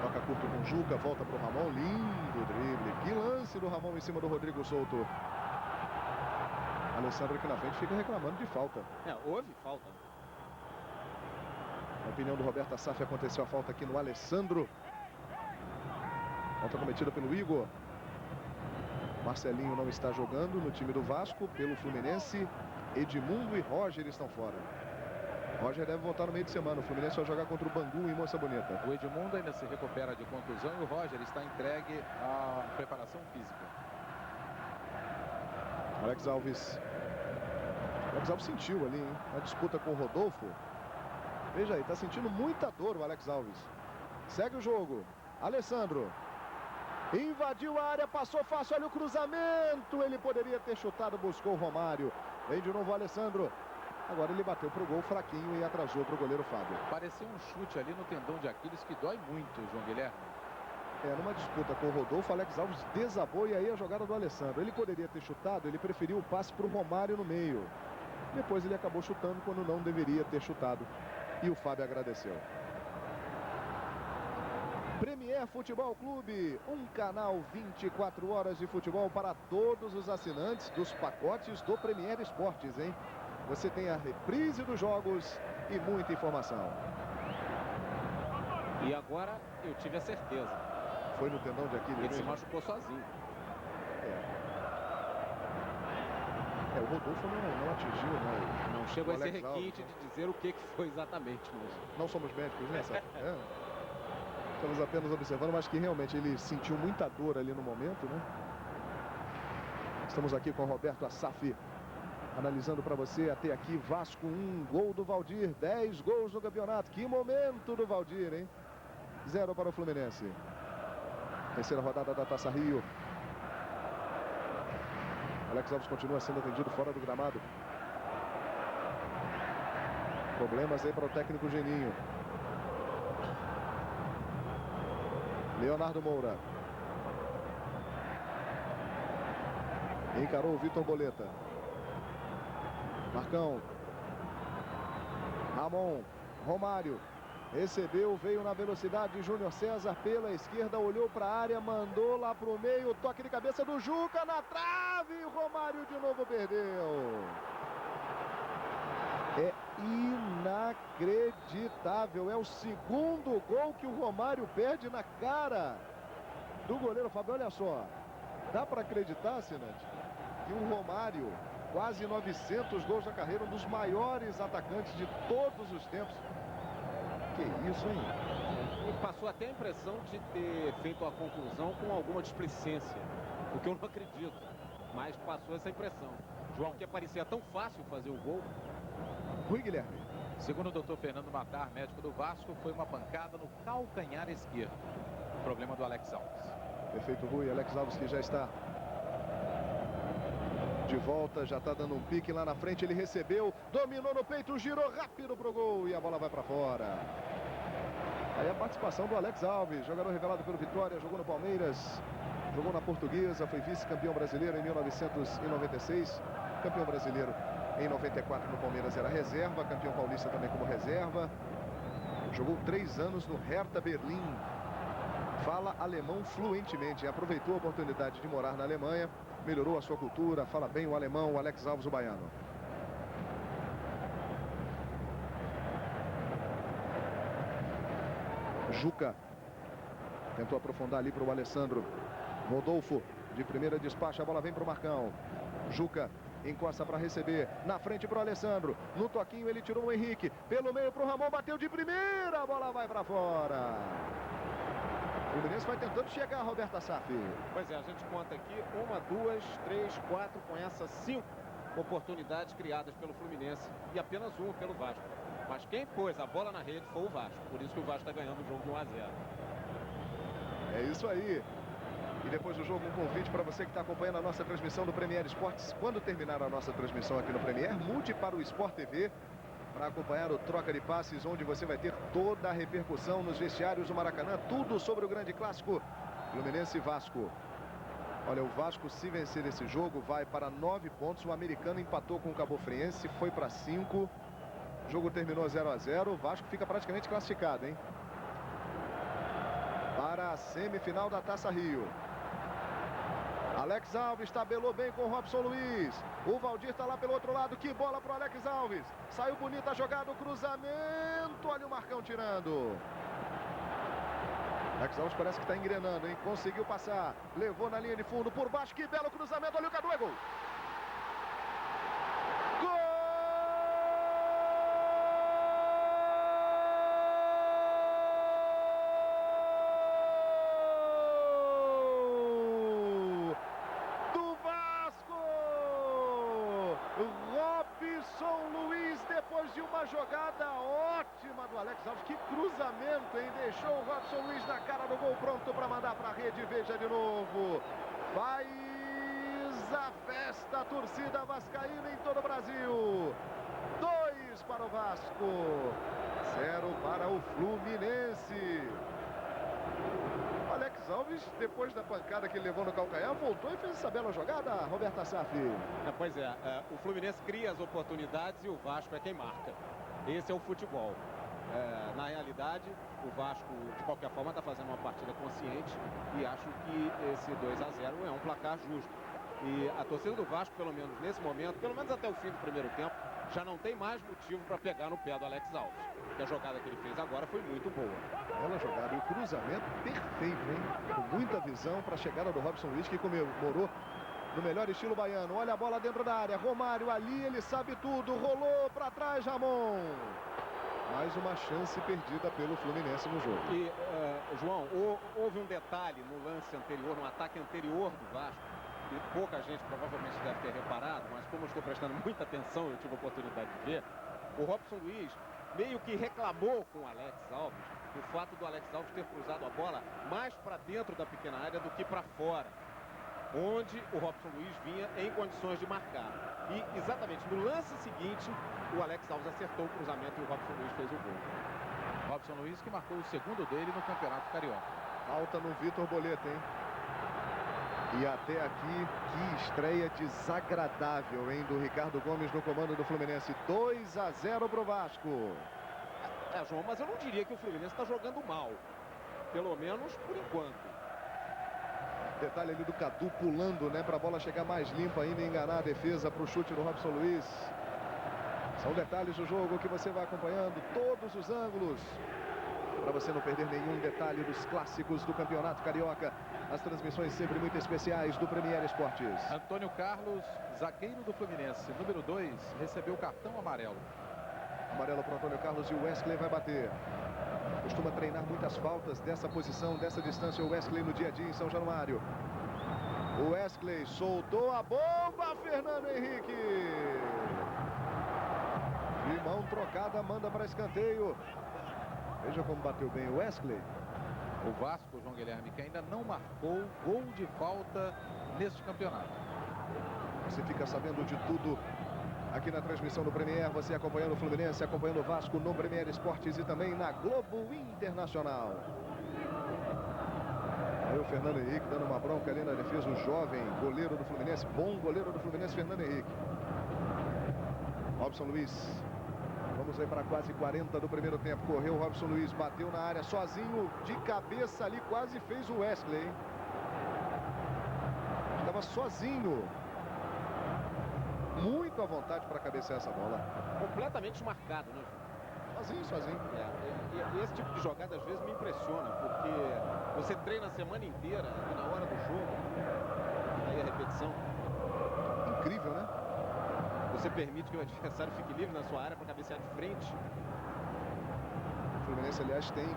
Toca curto com o Juca, volta pro Ramon, lindo drible. Que lance do Ramon em cima do Rodrigo Souto. Alessandro aqui na frente fica reclamando de falta. Houve falta. Na opinião do Roberto Assaf, aconteceu a falta aqui no Alessandro. Falta cometida pelo Igor. Marcelinho não está jogando no time do Vasco. Pelo Fluminense, Edmundo e Roger estão fora. Roger deve voltar no meio de semana. O Fluminense vai jogar contra o Bangu em Moça Bonita. O Edmundo ainda se recupera de contusão e o Roger está entregue à preparação física. Alex Alves. Alex Alves sentiu ali, hein? Na disputa com o Rodolfo. Veja aí, está sentindo muita dor o Alex Alves. Segue o jogo. Alessandro. Invadiu a área, passou fácil, olha o cruzamento. Ele poderia ter chutado, buscou o Romário. Vem de novo o Alessandro. Agora ele bateu pro gol fraquinho e atrasou pro goleiro Fábio. Parecia um chute ali no tendão de Aquiles que dói muito, João Guilherme. Numa disputa com o Rodolfo, Alex Alves desabou e aí a jogada do Alessandro. Ele poderia ter chutado, ele preferiu o passe pro Romário no meio. Depois ele acabou chutando quando não deveria ter chutado. E o Fábio agradeceu. Premier Futebol Clube, um canal 24 horas de futebol para todos os assinantes dos pacotes do Premier Esportes, hein? Você tem a reprise dos jogos e muita informação. E agora eu tive a certeza. Foi no tendão de Aquiles. Ele se machucou sozinho. O Rodolfo não atingiu, né? Não chegou a esse requinte de dizer o que foi exatamente. Não somos médicos, né? Estamos apenas observando, mas que realmente ele sentiu muita dor ali no momento, né? Estamos aqui com o Roberto Assaf, analisando para você até aqui. Vasco 1, gol do Valdir, 10 gols no campeonato. Que momento do Valdir, hein? 0 para o Fluminense. Terceira rodada da Taça Rio. Alex Alves continua sendo atendido fora do gramado. Problemas aí para o técnico Geninho. Leonardo Moura. Encarou o Vitor Boleta. Marcão. Ramon. Romário. Recebeu, veio na velocidade. Júnior César pela esquerda, olhou para a área, mandou lá para o meio. Toque de cabeça do Juca na trave. Romário de novo perdeu. É inacreditável. É o segundo gol que o Romário perde na cara do goleiro Fábio. Olha só. Dá para acreditar, Sinante, que um Romário, quase 900 gols na carreira, um dos maiores atacantes de todos os tempos. Que isso, hein? E passou até a impressão de ter feito a conclusão com alguma displicência, o que eu não acredito, mas passou essa impressão. João, que parecia tão fácil fazer o gol. Rui Guilherme. Segundo o doutor Fernando Matar, médico do Vasco, foi uma pancada no calcanhar esquerdo. Problema do Alex Alves. Perfeito, Rui. Alex Alves que já está de volta, já está dando um pique lá na frente. Ele recebeu, dominou no peito, girou rápido pro gol e a bola vai para fora. Aí a participação do Alex Alves, jogador revelado pelo Vitória, jogou no Palmeiras, jogou na Portuguesa, foi vice-campeão brasileiro em 1996, campeão brasileiro em 94 no Palmeiras era reserva, campeão paulista também como reserva. Jogou 3 anos no Hertha Berlim. Fala alemão fluentemente, aproveitou a oportunidade de morar na Alemanha, melhorou a sua cultura, fala bem o alemão, o Alex Alves, o baiano. Juca tentou aprofundar ali para o Alessandro. Rodolfo de primeira despacha, a bola vem para o Marcão. Juca encosta para receber, na frente para o Alessandro, no toquinho ele tirou o Henrique, pelo meio para o Ramon, bateu de primeira, a bola vai para fora. O Fluminense vai tentando chegar, Roberto Assaf. Pois é, a gente conta aqui 1, 2, 3, 4, com essas 5 oportunidades criadas pelo Fluminense e apenas 1 pelo Vasco. Mas quem pôs a bola na rede foi o Vasco, por isso que o Vasco está ganhando o jogo de 1 a 0. É isso aí. E depois do jogo, um convite para você que está acompanhando a nossa transmissão do Premier Esportes. Quando terminar a nossa transmissão aqui no Premier, mude para o Sport TV para acompanhar o Troca de Passes, onde você vai ter toda a repercussão nos vestiários do Maracanã, tudo sobre o grande clássico Fluminense e Vasco. Olha, o Vasco, se vencer esse jogo, vai para 9 pontos. O americano empatou com o Cabo Friense, foi para 5. O jogo terminou 0 a 0. O Vasco fica praticamente classificado, hein? Para a semifinal da Taça Rio. Alex Alves tabelou bem com o Robson Luiz. O Valdir está lá pelo outro lado. Que bola para o Alex Alves. Saiu bonita a jogada, o cruzamento. Olha o Marcão tirando. Alex Alves parece que está engrenando, hein? Conseguiu passar. Levou na linha de fundo por baixo. Que belo cruzamento. Olha o Cadu, é gol. De uma jogada ótima do Alex Alves, que cruzamento, hein? Deixou o Robson Luiz na cara do gol, pronto para mandar para a rede. Veja de novo, faz a festa a torcida vascaína em todo o Brasil. 2 para o Vasco, 0 para o Fluminense. Alex Alves, depois da pancada que ele levou no calcanhar, voltou e fez essa bela jogada, Roberto Assaf. Pois é, o Fluminense cria as oportunidades e o Vasco é quem marca. Esse é o futebol. Na realidade, o Vasco, de qualquer forma, está fazendo uma partida consciente e acho que esse 2 a 0 é um placar justo. E a torcida do Vasco, pelo menos nesse momento, pelo menos até o fim do primeiro tempo, já não tem mais motivo para pegar no pé do Alex Alves. Porque a jogada que ele fez agora foi muito boa. Bela jogada e o cruzamento perfeito, hein? Com muita visão para a chegada do Robson Luiz, que comemorou no melhor estilo baiano. Olha a bola dentro da área. Romário ali, ele sabe tudo. Rolou para trás, Ramon. Mais uma chance perdida pelo Fluminense no jogo. E, João, houve um detalhe no lance anterior, no ataque anterior do Vasco, e pouca gente provavelmente deve ter reparado, mas como eu estou prestando muita atenção, eu tive a oportunidade de ver, o Robson Luiz meio que reclamou com o Alex Alves o fato do Alex Alves ter cruzado a bola mais para dentro da pequena área do que para fora, onde o Robson Luiz vinha em condições de marcar. E exatamente no lance seguinte, o Alex Alves acertou o cruzamento e o Robson Luiz fez o gol. Robson Luiz que marcou o segundo dele no Campeonato Carioca. Falta no Vitor Boleta, hein? E até aqui, que estreia desagradável, hein, do Ricardo Gomes no comando do Fluminense. 2 a 0 pro Vasco. João, mas eu não diria que o Fluminense está jogando mal. Pelo menos por enquanto. Detalhe ali do Cadu pulando, né, para a bola chegar mais limpa ainda e enganar a defesa para o chute do Robson Luiz. São detalhes do jogo que você vai acompanhando, todos os ângulos. para você não perder nenhum detalhe dos clássicos do Campeonato Carioca. As transmissões sempre muito especiais do Premier Esportes. Antônio Carlos, zagueiro do Fluminense, número 2, recebeu cartão amarelo. Amarelo para Antônio Carlos e o Wesley vai bater. Costuma treinar muitas faltas dessa posição, dessa distância, o Wesley no dia a dia em São Januário. O Wesley soltou a bomba, Fernando Henrique. De mão trocada, manda para escanteio. Veja como bateu bem o Wesley. O Vasco, João Guilherme, que ainda não marcou gol de falta neste campeonato. Você fica sabendo de tudo aqui na transmissão do Premier, você acompanhando o Fluminense, acompanhando o Vasco no Premier Esportes e também na Globo Internacional. Aí o Fernando Henrique dando uma bronca ali na defesa, o jovem goleiro do Fluminense, bom goleiro do Fluminense, Fernando Henrique. Robson Luiz. Vamos aí para quase 40 do primeiro tempo. Correu o Robson Luiz, bateu na área sozinho, de cabeça ali, quase fez o Wesley, hein? Estava sozinho. Muito à vontade para cabecear essa bola. Completamente marcado, né? Sozinho. E esse tipo de jogada às vezes me impressiona, porque você treina a semana inteira e na hora do jogo, aí a repetição. Incrível, né? Você permite que o adversário fique livre na sua área para cabecear de frente. O Fluminense, aliás, tem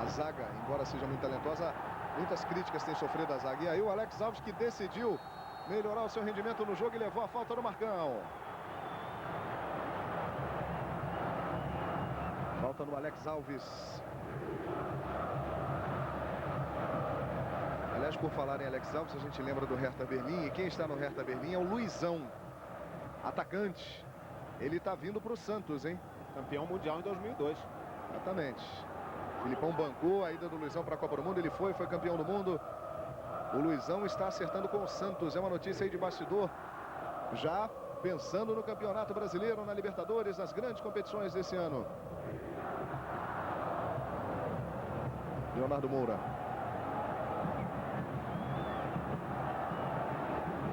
a zaga, embora seja muito talentosa, muitas críticas tem sofrido a zaga. E aí o Alex Alves, que decidiu melhorar o seu rendimento no jogo e levou a falta do Marcão. Falta no Alex Alves. Aliás, por falar em Alex Alves, a gente lembra do Hertha Berlim. E quem está no Hertha Berlim é o Luizão, atacante. Ele está vindo para o Santos, hein? Campeão mundial em 2002. Exatamente. Filipão bancou a ida do Luizão para a Copa do Mundo. Ele foi campeão do mundo. O Luizão está acertando com o Santos. É uma notícia aí de bastidor. Já pensando no Campeonato Brasileiro, na Libertadores, nas grandes competições desse ano. Leonardo Moura.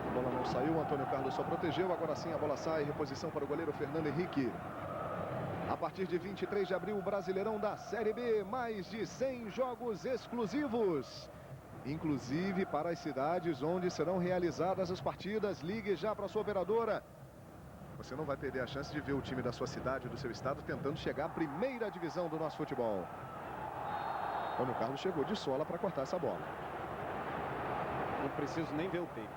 A bola não saiu, o Antônio Carlos só protegeu. Agora sim a bola sai, reposição para o goleiro Fernando Henrique. A partir de 23 de abril, o Brasileirão da Série B, mais de 100 jogos exclusivos, inclusive para as cidades onde serão realizadas as partidas. Ligue já para a sua operadora. Você não vai perder a chance de ver o time da sua cidade, do seu estado, tentando chegar à primeira divisão do nosso futebol. Antônio Carlos chegou de sola para cortar essa bola. Não preciso nem ver o tape.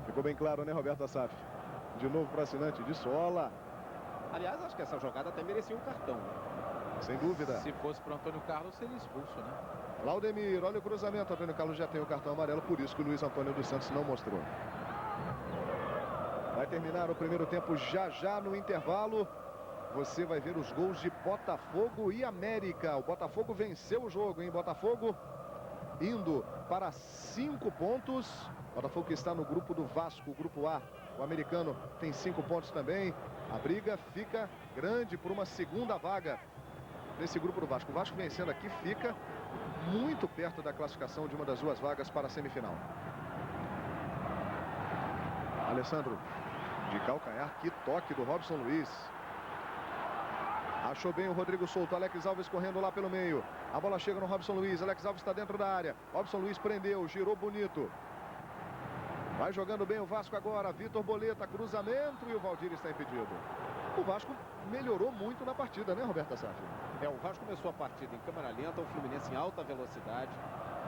Ficou bem claro, né, Roberto Assaf? De novo para assinante, de sola. Aliás, acho que essa jogada até merecia um cartão. Sem dúvida. Se fosse para o Antônio Carlos, seria expulso, né? Laudemir, olha o cruzamento. Antônio Carlos já tem o cartão amarelo, por isso que o Luiz Antônio dos Santos não mostrou. Vai terminar o primeiro tempo já no intervalo. Você vai ver os gols de Botafogo e América. O Botafogo venceu o jogo, hein? Botafogo indo para 5 pontos. Botafogo que está no grupo do Vasco, o grupo A. O americano tem 5 pontos também. A briga fica grande por uma segunda vaga nesse grupo do Vasco. O Vasco vencendo aqui fica muito perto da classificação de uma das duas vagas para a semifinal. Alessandro, de calcanhar, que toque do Robson Luiz. Achou bem o Rodrigo Souto. Alex Alves correndo lá pelo meio. A bola chega no Robson Luiz. Alex Alves está dentro da área. Robson Luiz prendeu, girou bonito. Vai jogando bem o Vasco agora. Vitor Boleta, cruzamento e o Valdir está impedido. O Vasco melhorou muito na partida, né, Roberto Assaf? O Vasco começou a partida em câmera lenta, o Fluminense em alta velocidade.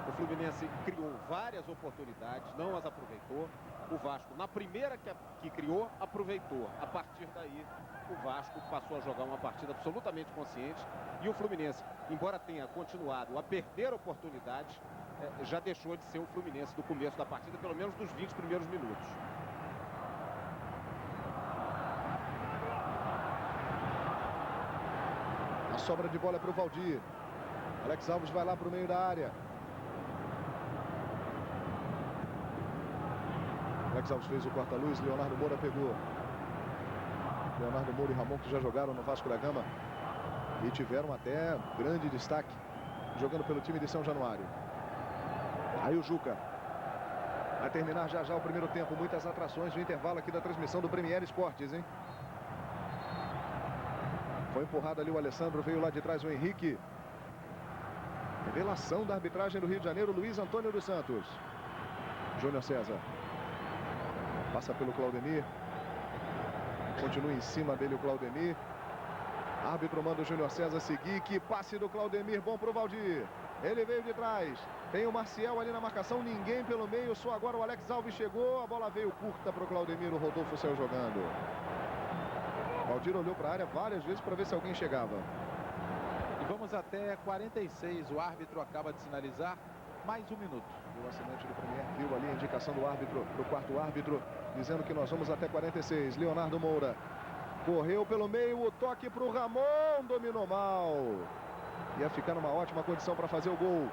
O Fluminense criou várias oportunidades, não as aproveitou. O Vasco, na primeira que criou, aproveitou. A partir daí, o Vasco passou a jogar uma partida absolutamente consciente. E o Fluminense, embora tenha continuado a perder oportunidades, já deixou de ser o Fluminense do começo da partida, pelo menos dos 20 primeiros minutos. A sobra de bola é para o Valdir. Alex Alves vai lá para o meio da área. Alex Alves fez o corta-luz, Leonardo Moura pegou. Leonardo Moura e Ramon, que já jogaram no Vasco da Gama e tiveram até grande destaque jogando pelo time de São Januário. Aí o Juca vai terminar já o primeiro tempo. Muitas atrações no intervalo aqui da transmissão do Premier Esportes, hein? Foi empurrado ali o Alessandro, veio lá de trás o Henrique. Revelação da arbitragem do Rio de Janeiro, Luiz Antônio dos Santos. Júnior César. Passa pelo Claudemir. Continua em cima dele o Claudemir. Árbitro manda o Júnior César seguir. Que passe do Claudemir, bom pro Valdir. Ele veio de trás. Tem o Marcial ali na marcação, ninguém pelo meio. Só agora o Alex Alves chegou. A bola veio curta pro Claudemir, o Rodolfo saiu jogando. Valdir olhou para a área várias vezes para ver se alguém chegava. E vamos até 46. O árbitro acaba de sinalizar mais um minuto. O assinante do Premier viu ali a indicação do árbitro, do quarto árbitro, dizendo que nós vamos até 46. Leonardo Moura correu pelo meio, o toque para o Ramon, dominou mal. Ia ficar numa ótima condição para fazer o gol.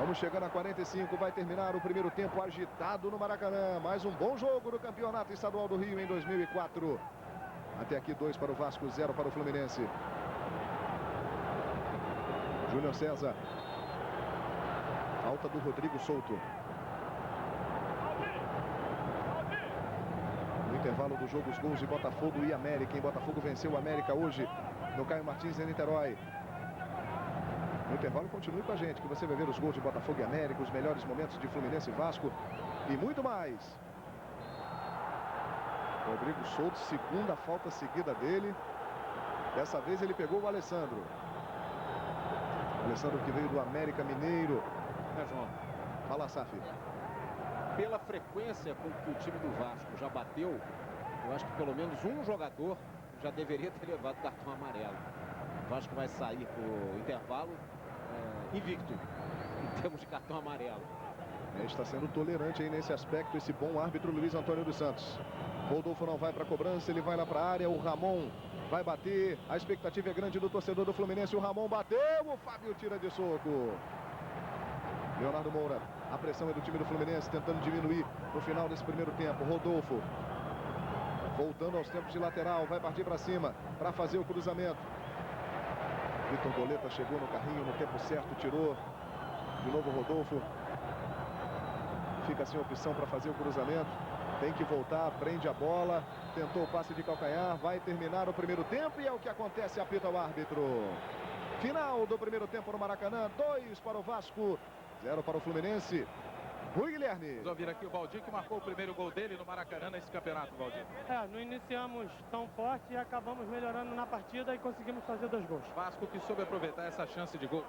Vamos chegando a 45, vai terminar o primeiro tempo agitado no Maracanã. Mais um bom jogo do Campeonato Estadual do Rio em 2004. Até aqui 2 para o Vasco, 0 para o Fluminense. Júnior César. Falta do Rodrigo Souto. No intervalo do jogo, os gols de Botafogo e América. Em Botafogo venceu o América hoje no Caio Martins em Niterói. No intervalo, continue com a gente, que você vai ver os gols de Botafogo e América, os melhores momentos de Fluminense e Vasco e muito mais. Rodrigo Souto, segunda falta seguida dele. Dessa vez ele pegou o Alessandro. Alessandro que veio do América Mineiro. João. Fala, Saf. Pela frequência com que o time do Vasco já bateu, eu acho que pelo menos um jogador já deveria ter levado cartão amarelo. O Vasco vai sair pro intervalo invicto em termos de cartão amarelo. Está sendo tolerante aí nesse aspecto esse bom árbitro Luiz Antônio dos Santos. Rodolfo não vai para a cobrança, ele vai lá para a área. O Ramon vai bater. A expectativa é grande do torcedor do Fluminense. O Ramon bateu, o Fábio tira de soco. Leonardo Moura, a pressão é do time do Fluminense, tentando diminuir no final desse primeiro tempo. Rodolfo, voltando aos tempos de lateral, vai partir para cima para fazer o cruzamento. Vitor Goleta chegou no carrinho no tempo certo, tirou. De novo Rodolfo. Fica sem opção para fazer o cruzamento. Tem que voltar, prende a bola. Tentou o passe de calcanhar, vai terminar o primeiro tempo e é o que acontece, apita o árbitro. Final do primeiro tempo no Maracanã, 2 para o Vasco, 0 para o Fluminense. Rui Guilherme. Vamos ouvir aqui o Valdir, que marcou o primeiro gol dele no Maracanã nesse campeonato, Valdir. Não iniciamos tão forte e acabamos melhorando na partida e conseguimos fazer 2 gols. Vasco que soube aproveitar essa chance de gol.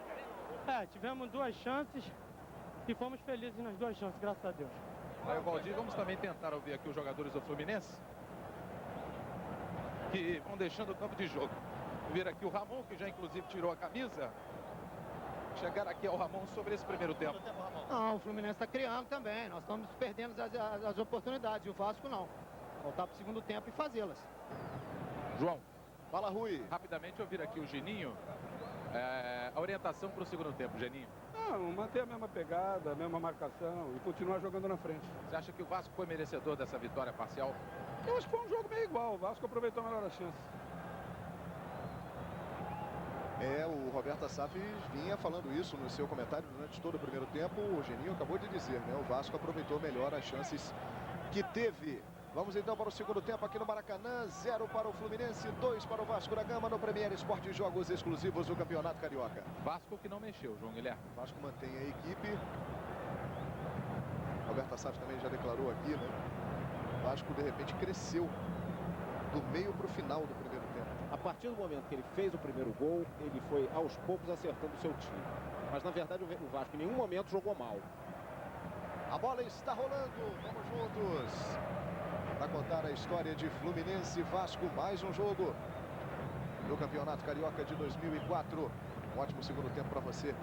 Tivemos 2 chances e fomos felizes nas 2 chances, graças a Deus. Aí o Valdir, vamos também tentar ouvir aqui os jogadores do Fluminense, que vão deixando o campo de jogo. Ver aqui o Ramon, que já inclusive tirou a camisa. Chegar aqui ao Ramon sobre esse primeiro tempo. Não, o Fluminense está criando também. Nós estamos perdendo as oportunidades. E o Vasco não. Voltar para o segundo tempo e fazê-las. João. Fala, Rui. Rapidamente ouvir aqui o Geninho. A orientação para o segundo tempo, Geninho. Manter a mesma pegada, a mesma marcação e continuar jogando na frente. Você acha que o Vasco foi merecedor dessa vitória parcial? Eu acho que foi um jogo meio igual. O Vasco aproveitou melhor as chances. O Roberto Assaf vinha falando isso no seu comentário durante todo o primeiro tempo. O Geninho acabou de dizer, né? O Vasco aproveitou melhor as chances que teve. Vamos então para o segundo tempo aqui no Maracanã. 0 para o Fluminense, 2 para o Vasco da Gama no Premier Esporte, jogos exclusivos do Campeonato Carioca. Vasco que não mexeu, João Guilherme. Vasco mantém a equipe. Roberto Assaf também já declarou aqui, né? O Vasco de repente cresceu do meio para o final do primeiro tempo. A partir do momento que ele fez o primeiro gol, ele foi aos poucos acertando o seu time. Mas na verdade o Vasco em nenhum momento jogou mal. A bola está rolando, vamos juntos para contar a história de Fluminense e Vasco. Mais um jogo do Campeonato Carioca de 2004. Um ótimo segundo tempo para você.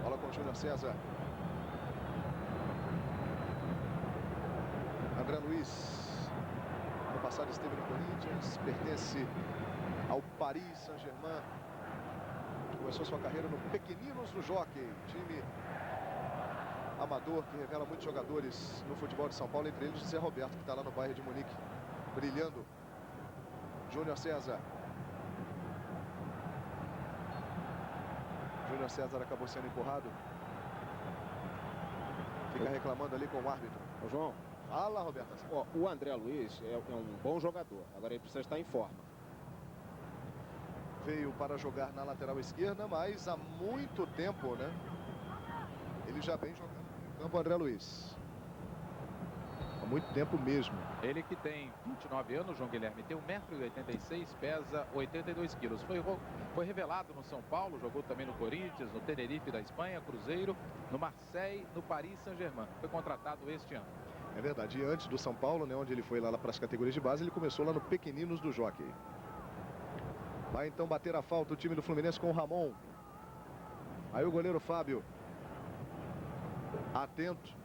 Bola com o Júnior César. André Luiz. No passado esteve no Corinthians, pertence ao Paris Saint-Germain. Começou sua carreira no Pequeninos do Jockey, time amador que revela muitos jogadores no futebol de São Paulo, entre eles Zé Roberto, que está lá no Bayern de Munique, brilhando. Júnior César. Júnior César acabou sendo empurrado. Fica reclamando ali com o árbitro. Ô, João. Fala, Roberto. O André Luiz é um bom jogador. Agora ele precisa estar em forma. veio para jogar na lateral esquerda, mas há muito tempo, né? Ele já vem jogando no campo, André Luiz. Há muito tempo mesmo. Ele que tem 29 anos, João Guilherme, tem 1,86 m, pesa 82 quilos. Foi revelado no São Paulo, jogou também no Corinthians, no Tenerife da Espanha, Cruzeiro, no Marseille, no Paris Saint-Germain. Foi contratado este ano. É verdade, e antes do São Paulo, né, onde ele foi lá para as categorias de base, ele começou lá no Pequeninos do Jockey. Vai então bater a falta o time do Fluminense com o Ramon. Aí o goleiro Fábio. Atento.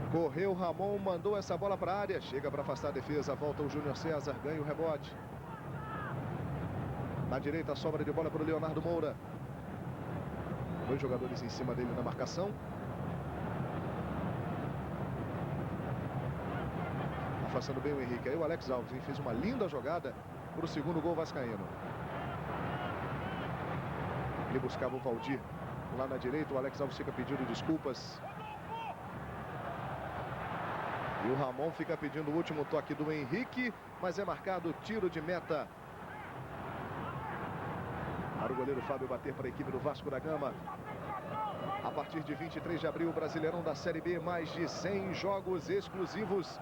Correu o Ramon, mandou essa bola para a área. Chega para afastar a defesa, volta o Júnior César, ganha o rebote. Na direita, sobra de bola para o Leonardo Moura. 2 jogadores em cima dele na marcação. Afastando bem o Henrique. Aí o Alex Alves fez uma linda jogada para o segundo gol vascaíno. Ele buscava o Valdir lá na direita. O Alex Alves fica pedindo desculpas. E o Ramon fica pedindo o último toque do Henrique, mas é marcado tiro de meta. Para o goleiro Fábio bater para a equipe do Vasco da Gama. A partir de 23 de abril, o Brasileirão da Série B, mais de 100 jogos exclusivos,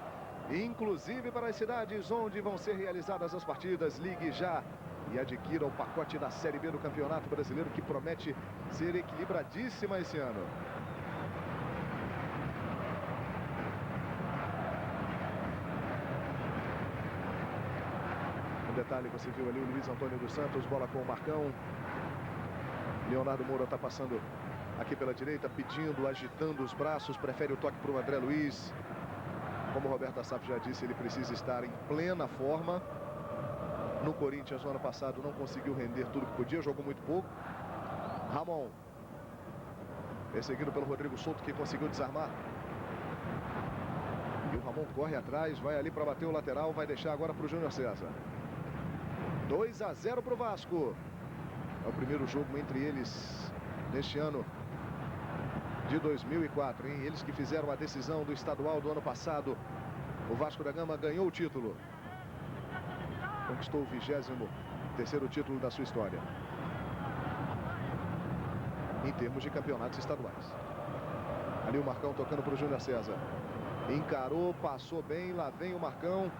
inclusive para as cidades onde vão ser realizadas as partidas. Ligue já e adquira o pacote da Série B do Campeonato Brasileiro, que promete ser equilibradíssima esse ano. Detalhe, você viu ali o Luiz Antônio dos Santos, bola com o Marcão. Leonardo Moura está passando aqui pela direita, pedindo, agitando os braços, prefere o toque para o André Luiz. Como o Roberto Assaf já disse, ele precisa estar em plena forma. No Corinthians, no ano passado, não conseguiu render tudo que podia, jogou muito pouco. Ramon, perseguido pelo Rodrigo Souto, que conseguiu desarmar. E o Ramon corre atrás, vai ali para bater o lateral, vai deixar agora para o Júnior César. 2-0 para o Vasco. É o primeiro jogo entre eles neste ano de 2004, hein? Eles que fizeram a decisão do estadual do ano passado. O Vasco da Gama ganhou o título. Conquistou o 23º título da sua história em termos de campeonatos estaduais. Ali o Marcão tocando para o Júnior César. Encarou, passou bem, lá vem o Marcão.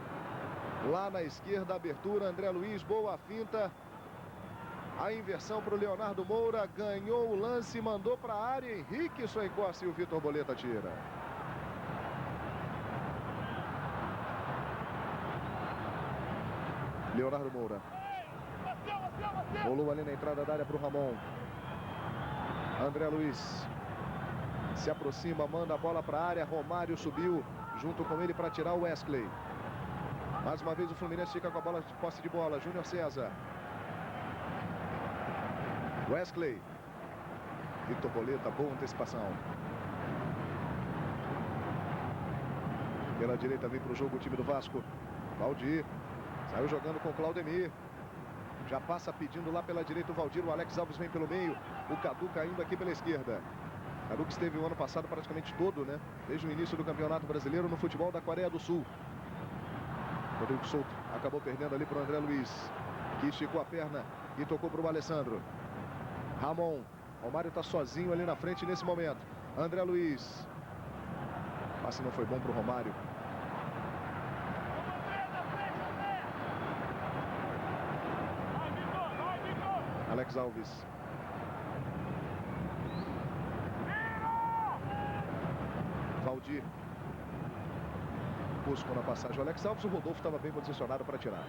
Lá na esquerda, a abertura, André Luiz, boa finta. A inversão para o Leonardo Moura, ganhou o lance, mandou para a área. Henrique só encosta e o Vitor Boleta tira. Leonardo Moura. Rolou ali na entrada da área para o Ramon. André Luiz se aproxima, manda a bola para a área. Romário subiu junto com ele para tirar o Wesley. Mais uma vez o Fluminense fica com a bola de posse de bola. Júnior César. Wesley. Vitor Boleta, boa antecipação. Pela direita vem para o jogo o time do Vasco. Valdir. Saiu jogando com o Claudemir. Já passa pedindo lá pela direita o Valdir. O Alex Alves vem pelo meio. O Cadu caindo aqui pela esquerda. Cadu que esteve o ano passado praticamente todo, né? Desde o início do Campeonato Brasileiro no futebol da Coreia do Sul. Rodrigo Souto acabou perdendo ali para o André Luiz, que esticou a perna e tocou para o Alessandro. Ramon. Romário está sozinho ali na frente nesse momento. André Luiz. Passe não foi bom para o Romário. Alex Alves. Valdir. Buscou na passagem o Alex Alves. O Rodolfo estava bem posicionado para tirar.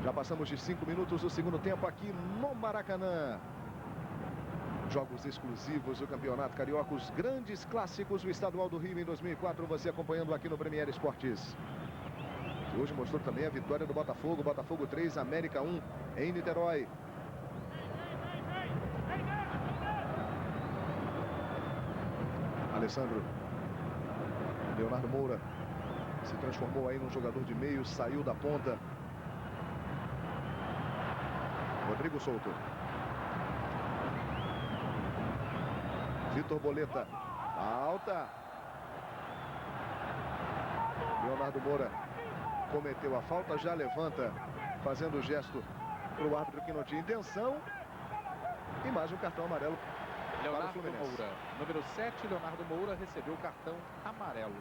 Já passamos de 5 minutos do segundo tempo aqui no Maracanã. Jogos exclusivos do Campeonato Carioca, os grandes clássicos do Estadual do Rio em 2004, você acompanhando aqui no Premier Esportes. Que hoje mostrou também a vitória do Botafogo. Botafogo 3, América 1 em Niterói. Alessandro. Leonardo Moura se transformou aí num jogador de meio, saiu da ponta. Rodrigo Souto. Vitor Boleta. Alta. Leonardo Moura cometeu a falta, já levanta fazendo o gesto para o árbitro que não tinha intenção. E mais um cartão amarelo para o Leonardo Fluminense. Moura, número 7, Leonardo Moura, recebeu o cartão amarelo.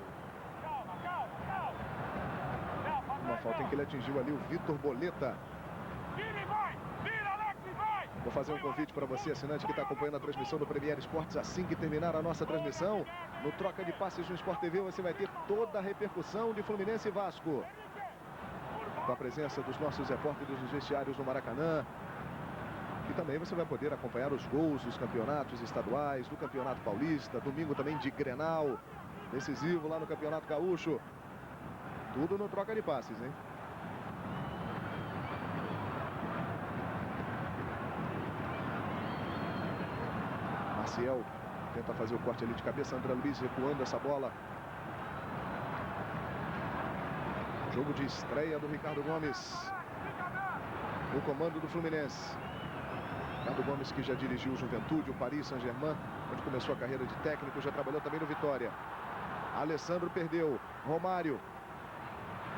Uma falta em que ele atingiu ali o Vitor Boleta. Vou fazer um convite para você, assinante que está acompanhando a transmissão do Premier Esportes. Assim que terminar a nossa transmissão, no Troca de Passes no Sport TV, você vai ter toda a repercussão de Fluminense e Vasco. Com a presença dos nossos repórteres dos vestiários no Maracanã. E também você vai poder acompanhar os gols dos campeonatos estaduais, do Campeonato Paulista, domingo também de Grenal, decisivo lá no Campeonato Gaúcho. Tudo no Troca de Passes, hein? Maciel tenta fazer o corte ali de cabeça. André Luiz recuando essa bola. Jogo de estreia do Ricardo Gomes. O comando do Fluminense. Ricardo Gomes, que já dirigiu o Juventude, o Paris Saint-Germain, onde começou a carreira de técnico, já trabalhou também no Vitória. Alessandro perdeu. Romário.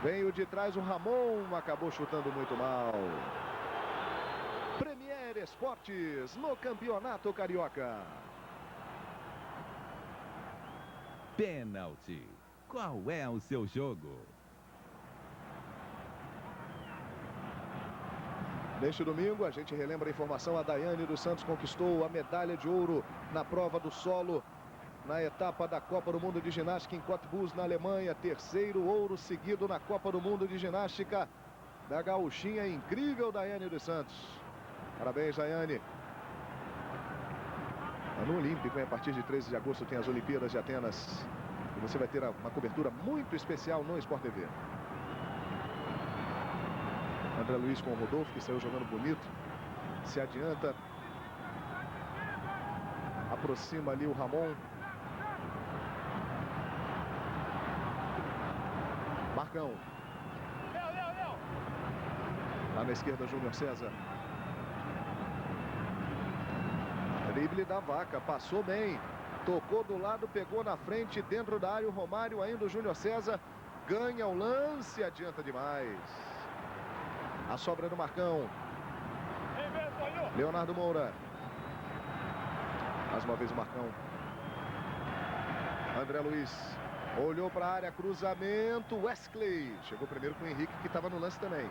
Veio de trás o Ramon, acabou chutando muito mal. Premier Esportes no Campeonato Carioca. Pênalti. Qual é o seu jogo? Neste domingo, a gente relembra a informação, a Daiane dos Santos conquistou a medalha de ouro na prova do solo, na etapa da Copa do Mundo de Ginástica em Cottbus, na Alemanha. Terceiro ouro seguido na Copa do Mundo de Ginástica da gauchinha incrível Daiane dos Santos. Parabéns, Daiane. Ano Olímpico, hein? A partir de 13 de agosto tem as Olimpíadas de Atenas. E você vai ter uma cobertura muito especial no Sport TV. André Luiz com o Rodolfo, que saiu jogando bonito. Se adianta. Aproxima ali o Ramon. Marcão. Lá na esquerda, Júnior César. Drible da Vaca, passou bem. Tocou do lado, pegou na frente, dentro da área o Romário, ainda o Júnior César. Ganha o lance, adianta demais. A sobra do Marcão. Leonardo Moura. Mais uma vez o Marcão. André Luiz. Olhou para a área, cruzamento. Wesley. Chegou primeiro com o Henrique, que estava no lance também.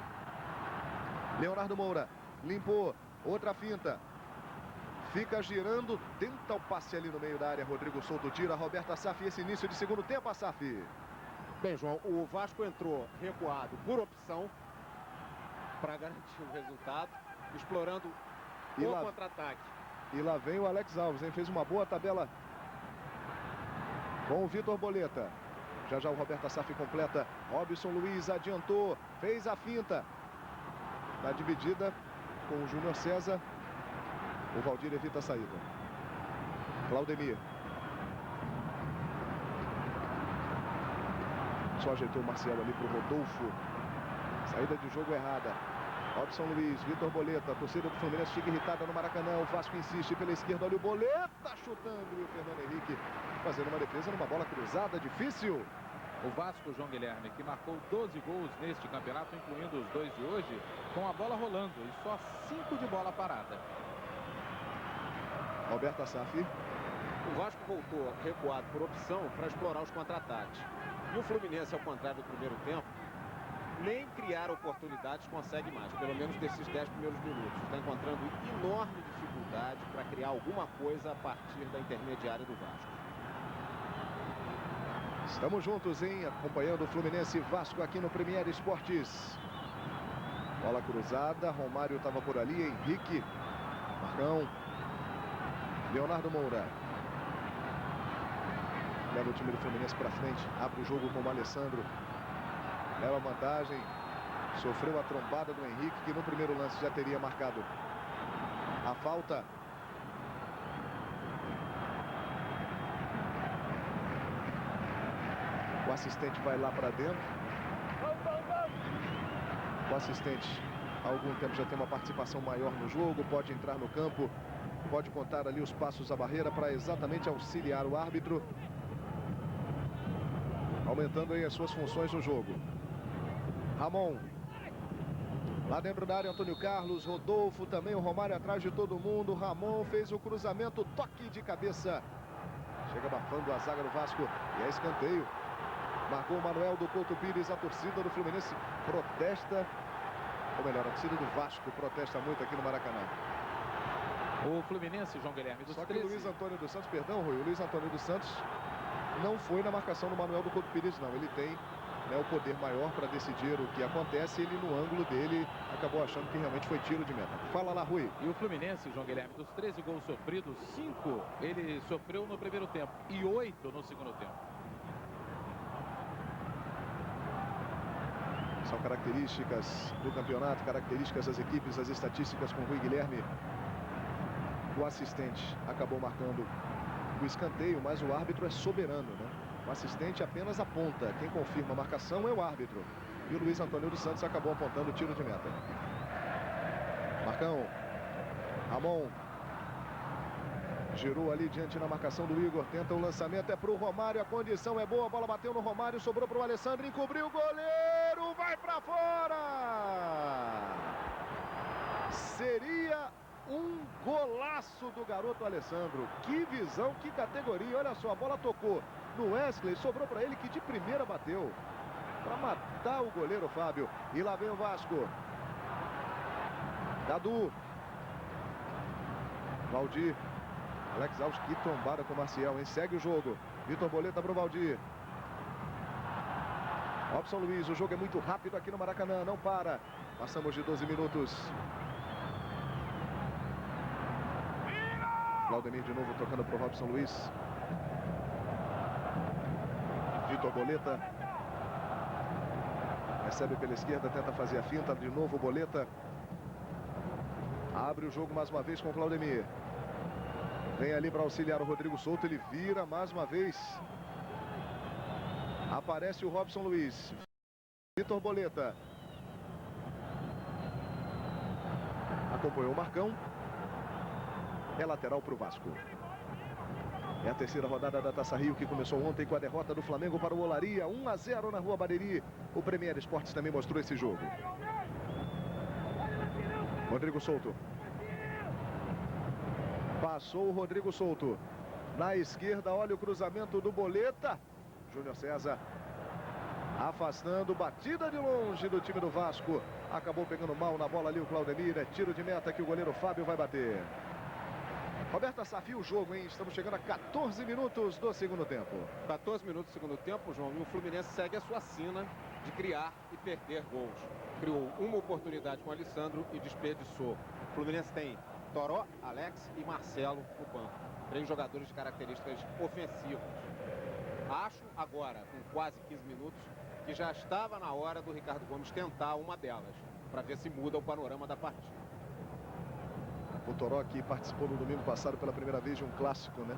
Leonardo Moura. Limpou. Outra finta. Fica girando. Tenta o passe ali no meio da área. Rodrigo Souto tira. Roberto Assaf. Esse início de segundo tempo, Assaf. Bem, João, o Vasco entrou recuado por opção, para garantir o resultado, explorando o contra-ataque. E lá vem o Alex Alves, hein? Fez uma boa tabela com o Vitor Boleta. Já já o Roberto Assaf completa. Robson Luiz adiantou, fez a finta. Na dividida com o Júnior César. O Valdir evita a saída. Claudemir. Só ajeitou o Marcelo ali para o Rodolfo. Saída de jogo errada. Robson Luiz, Vitor Boleta, a torcida do Fluminense fica irritada no Maracanã. O Vasco insiste pela esquerda, olha o Boleta chutando. E o Fernando Henrique fazendo uma defesa numa bola cruzada, difícil. O Vasco, João Guilherme, que marcou 12 gols neste campeonato, incluindo os 2 de hoje, com a bola rolando e só 5 de bola parada. Roberto Assaf. O Vasco voltou recuado por opção para explorar os contra-ataques. E o Fluminense, ao contrário do primeiro tempo, nem criar oportunidades consegue mais, pelo menos desses 10 primeiros minutos. Está encontrando enorme dificuldade para criar alguma coisa a partir da intermediária do Vasco. Estamos juntos, hein? Acompanhando o Fluminense e Vasco aqui no Premier Esportes. Bola cruzada, Romário estava por ali, Henrique, Marcão, Leonardo Moura. Leva o time do Fluminense para frente, abre o jogo com o Alessandro. Leva vantagem, sofreu a trombada do Henrique, que no primeiro lance já teria marcado a falta. O assistente vai lá para dentro. O assistente há algum tempo já tem uma participação maior no jogo, pode entrar no campo, pode contar ali os passos à barreira para exatamente auxiliar o árbitro, aumentando aí as suas funções no jogo. Ramon. Lá dentro da área, Antônio Carlos, Rodolfo, também o Romário atrás de todo mundo. Ramon fez o cruzamento, toque de cabeça. Chega abafando a zaga do Vasco e é escanteio. Marcou o Manuel do Couto Pires, a torcida do Fluminense protesta. Ou melhor, a torcida do Vasco protesta muito aqui no Maracanã. O Fluminense, João Guilherme, dos Só que 13... o Luiz Antônio dos Santos, perdão, Rui, o Luiz Antônio dos Santos não foi na marcação do Manuel do Couto Pires, não. Ele tem, né, o poder maior para decidir o que acontece. Ele, no ângulo dele, acabou achando que realmente foi tiro de meta. Fala lá, Rui. E o Fluminense, João Guilherme, dos 13 gols sofridos, 5 ele sofreu no primeiro tempo e 8 no segundo tempo. São características do campeonato, características das equipes, as estatísticas com o Rui Guilherme. O assistente acabou marcando o escanteio, mas o árbitro é soberano, né? O assistente apenas aponta. Quem confirma a marcação é o árbitro. E o Luiz Antônio dos Santos acabou apontando o tiro de meta. Marcão. Ramon. Girou ali diante na marcação do Igor. Tenta o lançamento, é para o Romário. A condição é boa, a bola bateu no Romário, sobrou para o Alessandro, encobriu o goleiro, vai para fora! Seria um golaço do garoto Alessandro. Que visão, que categoria. Olha só, a bola tocou no Wesley, sobrou para ele que de primeira bateu. Para matar o goleiro Fábio. E lá vem o Vasco. Cadu. Valdir. Alex Alves, que tombada com o Marcial, hein? Segue o jogo. Vitor Boleta para o Valdir. Robson Luiz, o jogo é muito rápido aqui no Maracanã, não para. Passamos de 12 minutos. Claudemir de novo tocando para o Robson Luiz. Vitor Boleta. Recebe pela esquerda, tenta fazer a finta. De novo Boleta. Abre o jogo mais uma vez com o Claudemir. Vem ali para auxiliar o Rodrigo Souto. Ele vira mais uma vez. Aparece o Robson Luiz. Vitor Boleta. Acompanhou o Marcão. É lateral para o Vasco. É a terceira rodada da Taça Rio, que começou ontem com a derrota do Flamengo para o Olaria. 1-0 na Rua Bariri. O Premier Esportes também mostrou esse jogo. Rodrigo Souto. Passou o Rodrigo Souto. Na esquerda, olha o cruzamento do Boleta. Júnior César afastando, batida de longe do time do Vasco. Acabou pegando mal na bola ali o Claudemir. É tiro de meta que o goleiro Fábio vai bater. Roberto Assaf, o jogo, hein? Estamos chegando a 14 minutos do segundo tempo. 14 minutos do segundo tempo, João, e o Fluminense segue a sua sina de criar e perder gols. Criou uma oportunidade com o Alessandro e desperdiçou. O Fluminense tem Toró, Alex e Marcelo no banco. 3 jogadores de características ofensivas. Acho agora, com quase 15 minutos, que já estava na hora do Ricardo Gomes tentar uma delas, para ver se muda o panorama da partida. O Toró, que participou no domingo passado pela primeira vez de um clássico, né?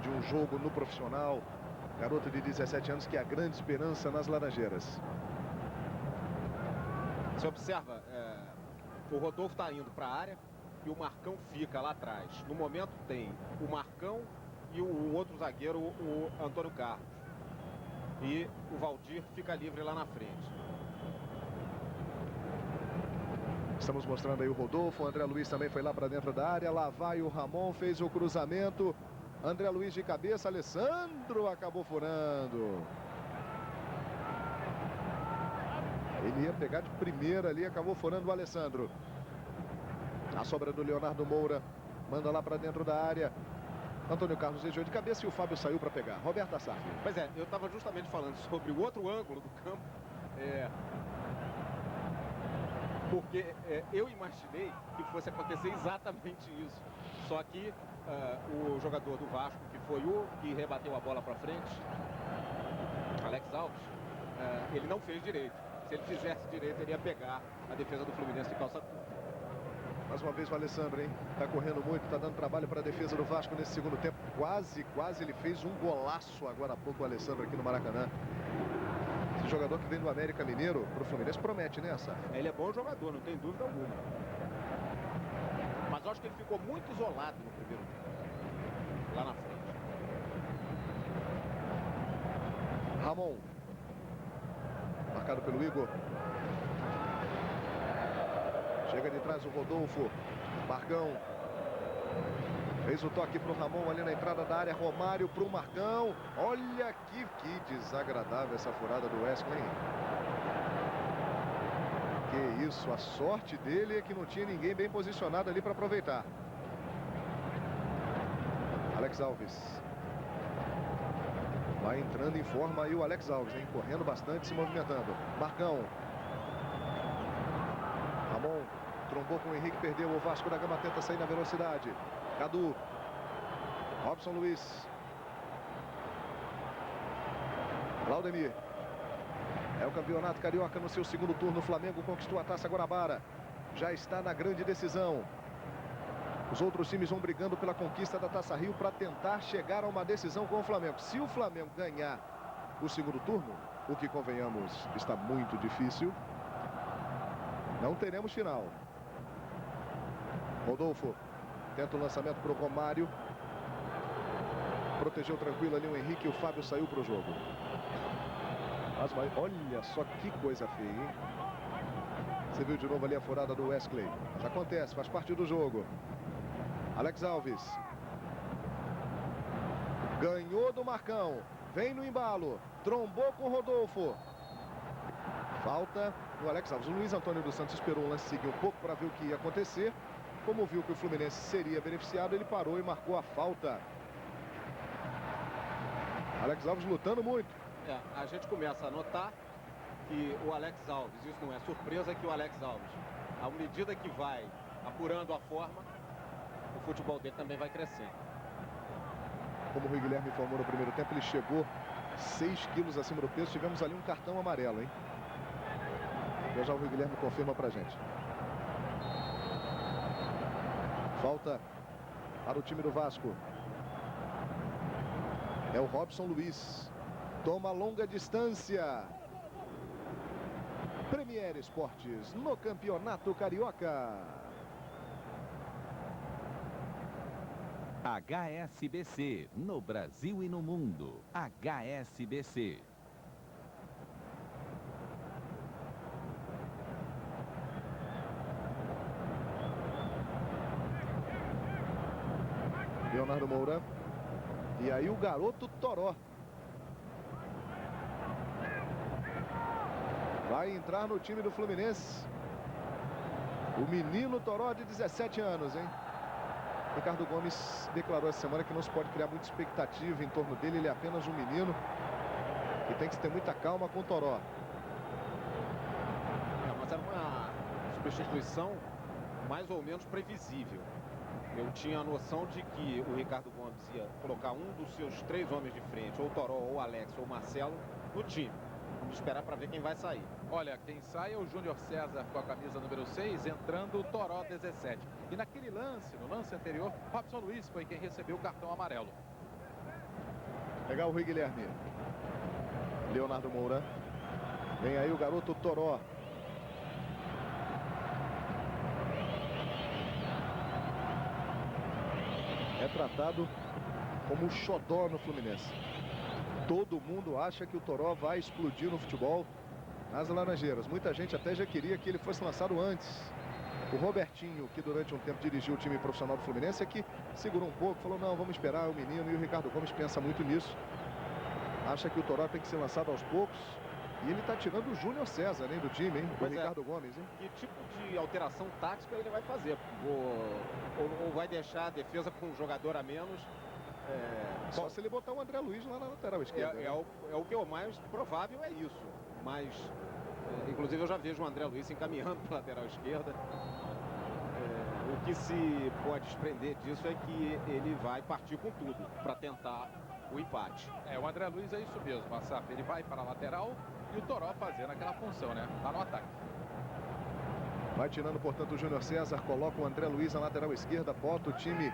De um jogo no profissional. Garoto de 17 anos que é a grande esperança nas Laranjeiras. Você observa, o Rodolfo está indo para a área e o Marcão fica lá atrás. No momento tem o Marcão e o outro zagueiro, o Antônio Carlos. E o Valdir fica livre lá na frente. Estamos mostrando aí o Rodolfo. O André Luiz também foi lá para dentro da área. Lá vai o Ramon, fez o cruzamento. André Luiz de cabeça. Alessandro acabou furando. Ele ia pegar de primeira ali, acabou furando o Alessandro. A sobra do Leonardo Moura. Manda lá para dentro da área. Antônio Carlos desviou de cabeça e o Fábio saiu para pegar. Roberto Assaf. Pois é, eu estava justamente falando sobre o outro ângulo do campo. Porque eu imaginei que fosse acontecer exatamente isso. Só que o jogador do Vasco, que foi o que rebateu a bola para frente, Alex Alves, ele não fez direito. Se ele fizesse direito, ele ia pegar a defesa do Fluminense de calça curta. Mais uma vez o Alessandro, hein? Tá correndo muito, tá dando trabalho para a defesa do Vasco nesse segundo tempo. Quase ele fez um golaço agora há pouco o Alessandro aqui no Maracanã. Esse jogador que vem do América Mineiro pro Fluminense promete, né, Assaf? Ele é bom jogador, não tem dúvida alguma. Mas eu acho que ele ficou muito isolado no primeiro tempo. Lá na frente. Ramon. Marcado pelo Igor. Chega de trás o Rodolfo. Marcão. Fez o toque para o Ramon ali na entrada da área. Romário para o Marcão. Olha que desagradável essa furada do Wesley. Que isso, a sorte dele é que não tinha ninguém bem posicionado ali para aproveitar. Alex Alves. Vai entrando em forma aí o Alex Alves, hein? Correndo bastante, se movimentando. Marcão. Ramon trombou com o Henrique, perdeu. O Vasco da Gama tenta sair na velocidade. Cadu. Robson Luiz. Claudemir. É o campeonato carioca no seu segundo turno. O Flamengo conquistou a Taça Guanabara. Já está na grande decisão. Os outros times vão brigando pela conquista da Taça Rio para tentar chegar a uma decisão com o Flamengo. Se o Flamengo ganhar o segundo turno, o que convenhamos está muito difícil, não teremos final. Rodolfo tenta o lançamento para o Romário. Protegeu tranquilo ali o Henrique e o Fábio saiu para o jogo. Mas olha só que coisa feia, hein? Você viu de novo ali a furada do Wesley. Mas acontece, faz parte do jogo. Alex Alves. Ganhou do Marcão. Vem no embalo. Trombou com o Rodolfo. Falta no Alex Alves. O Luiz Antônio dos Santos esperou o lance seguir um pouco para ver o que ia acontecer. Como viu que o Fluminense seria beneficiado, ele parou e marcou a falta. Alex Alves lutando muito. A gente começa a notar que o Alex Alves, isso não é surpresa, que o Alex Alves, à medida que vai apurando a forma, o futebol dele também vai crescendo. Como o Rui Guilherme informou no primeiro tempo, ele chegou 6 quilos acima do peso. Tivemos ali um cartão amarelo, hein? Já o Rui Guilherme confirma pra gente. Falta para o time do Vasco. É o Robson Luiz. Toma longa distância. Premier Esportes no Campeonato Carioca. HSBC, no Brasil e no mundo. HSBC. Leonardo Moura. E aí o garoto Toró. Vai entrar no time do Fluminense. O menino Toró de 17 anos, hein? Ricardo Gomes declarou essa semana que não se pode criar muita expectativa em torno dele. Ele é apenas um menino e tem que ter muita calma com o Toró. Mas era uma substituição mais ou menos previsível. Eu tinha a noção de que o Ricardo Gomes ia colocar um dos seus 3 homens de frente, ou o Toró, ou o Alex, ou o Marcelo, no time. Vamos esperar para ver quem vai sair. Olha, quem sai é o Júnior César com a camisa número 6, entrando o Toró 17. E naquele lance, no lance anterior, Robson Luiz foi quem recebeu o cartão amarelo. Legal o Rui Guilherme. Leonardo Moura. Vem aí o garoto Toró. É tratado como o xodó no Fluminense. Todo mundo acha que o Toró vai explodir no futebol nas Laranjeiras. Muita gente até já queria que ele fosse lançado antes. O Robertinho, que durante um tempo dirigiu o time profissional do Fluminense, é que segurou um pouco, falou, não, vamos esperar o menino. E o Ricardo Gomes pensa muito nisso. Acha que o Toró tem que ser lançado aos poucos. E ele está tirando o Júnior César, hein, do time, hein? Do Ricardo Gomes, hein? Que tipo de alteração tática ele vai fazer? Ou vai deixar a defesa com um jogador a menos? Só se ele botar o André Luiz lá na lateral esquerda. O que é o mais provável é isso. Mas, inclusive, eu já vejo o André Luiz se encaminhando para a lateral esquerda. O que se pode desprender disso é que ele vai partir com tudo para tentar o empate. O André Luiz é isso mesmo, Massaf. Ele vai para a lateral e o Toró fazendo aquela função, né? Tá no ataque. Vai tirando, portanto, o Júnior César, coloca o André Luiz na lateral esquerda, bota o time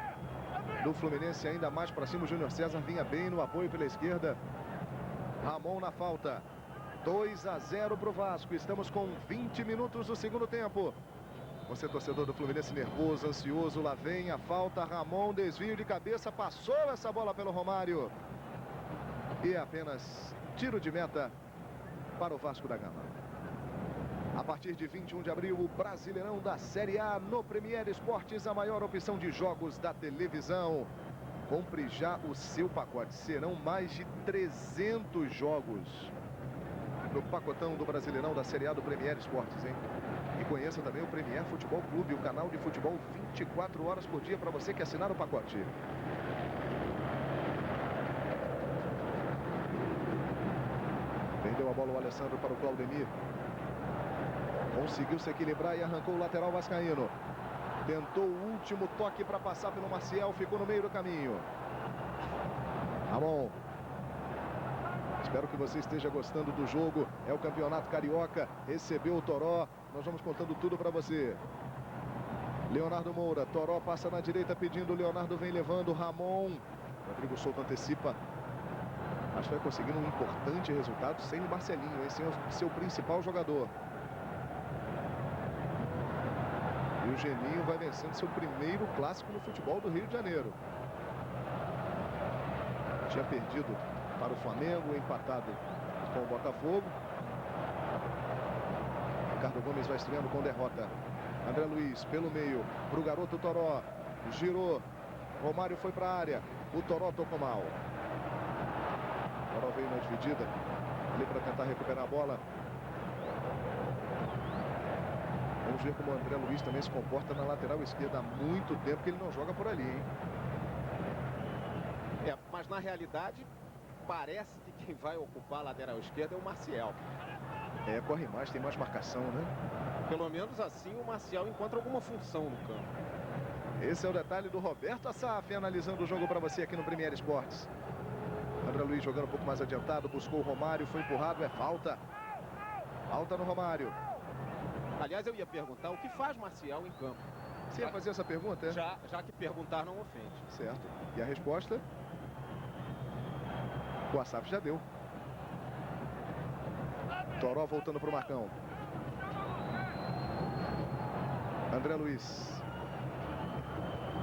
do Fluminense ainda mais para cima. O Júnior César vinha bem no apoio pela esquerda. Ramon na falta. 2-0 para o Vasco. Estamos com 20 minutos do segundo tempo. Você, torcedor do Fluminense, nervoso, ansioso. Lá vem a falta. Ramon, desvio de cabeça. Passou essa bola pelo Romário. E é apenas tiro de meta para o Vasco da Gama. A partir de 21 de abril, o Brasileirão da Série A no Premier Esportes, a maior opção de jogos da televisão. Compre já o seu pacote. Serão mais de 300 jogos no pacotão do Brasileirão da Série A do Premier Esportes, hein? E conheça também o Premier Futebol Clube, o canal de futebol 24 horas por dia para você que assinar o pacote. Perdeu a bola o Alessandro para o Claudemir. Conseguiu se equilibrar e arrancou o lateral vascaíno. Tentou o último toque para passar pelo Maciel, ficou no meio do caminho. Ramon. Espero que você esteja gostando do jogo. É o Campeonato Carioca. Recebeu o Toró. Nós vamos contando tudo para você. Leonardo Moura. Toró passa na direita pedindo. Leonardo vem levando. Ramon. Rodrigo Souto antecipa. Acho que vai conseguindo um importante resultado sem o Marcelinho, hein? Sem o seu principal jogador. E o Geninho vai vencendo seu primeiro clássico no futebol do Rio de Janeiro. Tinha perdido para o Flamengo, empatado com o Botafogo. Ricardo Gomes vai estreando com derrota. André Luiz pelo meio para o garoto Toró. Girou. Romário foi para a área. O Toró tocou mal. Toró veio na dividida ali para tentar recuperar a bola. Vamos ver como o André Luiz também se comporta na lateral esquerda. Há muito tempo que ele não joga por ali, hein? Mas na realidade, parece que quem vai ocupar a lateral esquerda é o Maciel. Corre mais, tem mais marcação, né? Pelo menos assim o Maciel encontra alguma função no campo. Esse é o detalhe do Roberto Assaf, analisando o jogo para você aqui no Premier Esportes. André Luiz jogando um pouco mais adiantado, buscou o Romário, foi empurrado, é falta. Falta no Romário. Aliás, eu ia perguntar o que faz Maciel em campo. Você ia fazer essa pergunta, é? Já que perguntar não ofende. Certo. E a resposta? O Assaf já deu. Toró voltando para o Marcão. André Luiz.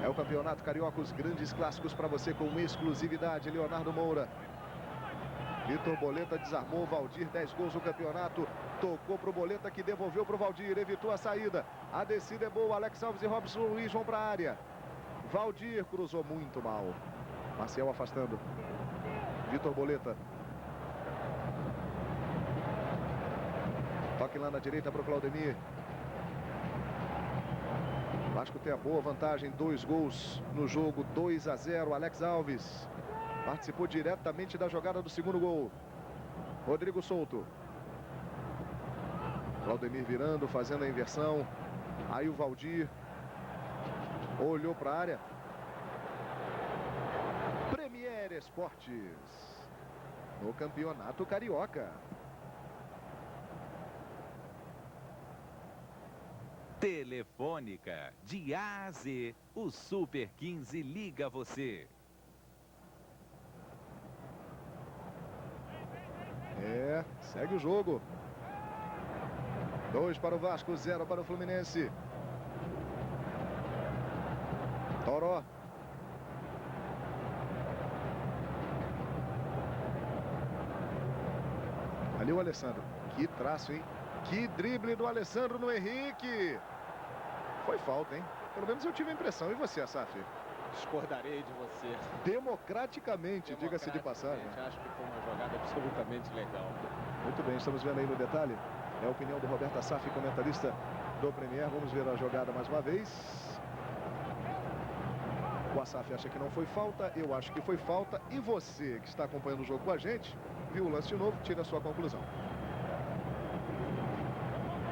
É o Campeonato Carioca, os grandes clássicos para você com exclusividade. Leonardo Moura. Vitor Boleta desarmou o Valdir, 10 gols no campeonato. Tocou para o Boleta, que devolveu para o Valdir, evitou a saída. A descida é boa, Alex Alves e Robson Luiz vão para a área. Valdir cruzou muito mal. Marcel afastando. Vitor Boleta. Toque lá na direita para o Claudemir. Vasco tem a boa vantagem, 2 gols no jogo, 2-0. Alex Alves participou diretamente da jogada do segundo gol. Rodrigo Souto. Claudemir virando, fazendo a inversão. Aí o Valdir olhou para a área. Premier Esportes no Campeonato Carioca. Telefônica, de A a Z, o Super 15 liga você. Segue o jogo. 2 para o Vasco, 0 para o Fluminense. Toró. Ali o Alessandro. Que traço, hein? Que drible do Alessandro no Henrique. Foi falta, hein? Pelo menos eu tive a impressão. E você, Assaf? Discordarei de você. Democraticamente, diga-se de passagem. Acho que foi uma jogada absolutamente legal. Muito bem, estamos vendo aí no detalhe. É a opinião do Roberto Assaf, comentarista do Premier. Vamos ver a jogada mais uma vez. O Assaf acha que não foi falta, eu acho que foi falta. E você, que está acompanhando o jogo com a gente, viu o lance de novo, tira a sua conclusão.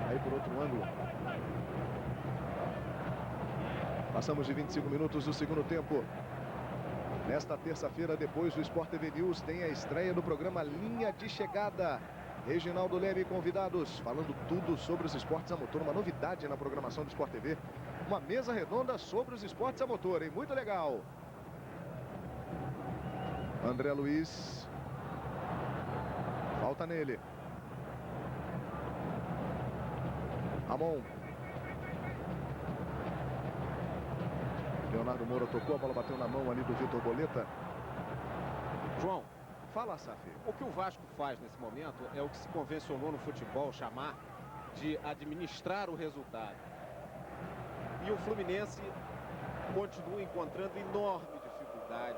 Aí por outro ângulo. Passamos de 25 minutos do segundo tempo. Nesta terça-feira, depois do Sport TV News, tem a estreia do programa Linha de Chegada. Reginaldo Leme e convidados, falando tudo sobre os esportes a motor. Uma novidade na programação do Sport TV. Uma mesa redonda sobre os esportes a motor, hein? Muito legal. André Luiz. Falta nele. Ramon. Leonardo Moura tocou, a bola bateu na mão ali do Vitor Boleta. João, fala, Assaf. O que o Vasco faz nesse momento é o que se convencionou no futebol chamar de administrar o resultado. E o Fluminense continua encontrando enorme dificuldade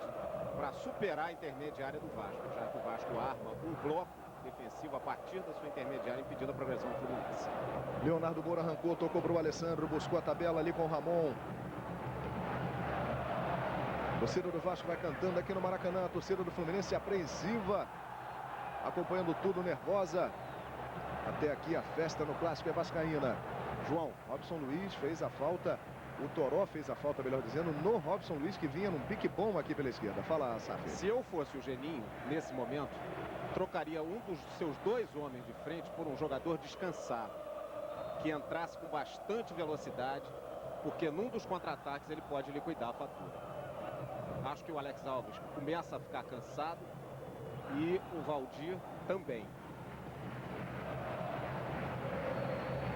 para superar a intermediária do Vasco, já que o Vasco arma um bloco defensivo a partir da sua intermediária, impedindo a progressão do Fluminense. Leonardo Moura arrancou, tocou para o Alessandro, buscou a tabela ali com o Ramon. A torcida do Vasco vai cantando aqui no Maracanã, a torcida do Fluminense apreensiva, acompanhando tudo, nervosa. Até aqui a festa no Clássico é vascaína. João, Robson Luiz fez a falta, o Toró fez a falta, melhor dizendo, no Robson Luiz, que vinha num pique bom aqui pela esquerda. Fala, Saffi. Se eu fosse o Geninho, nesse momento, trocaria um dos seus 2 homens de frente por um jogador descansado, que entrasse com bastante velocidade, porque num dos contra-ataques ele pode liquidar a fatura. Acho que o Alex Alves começa a ficar cansado e o Valdir também.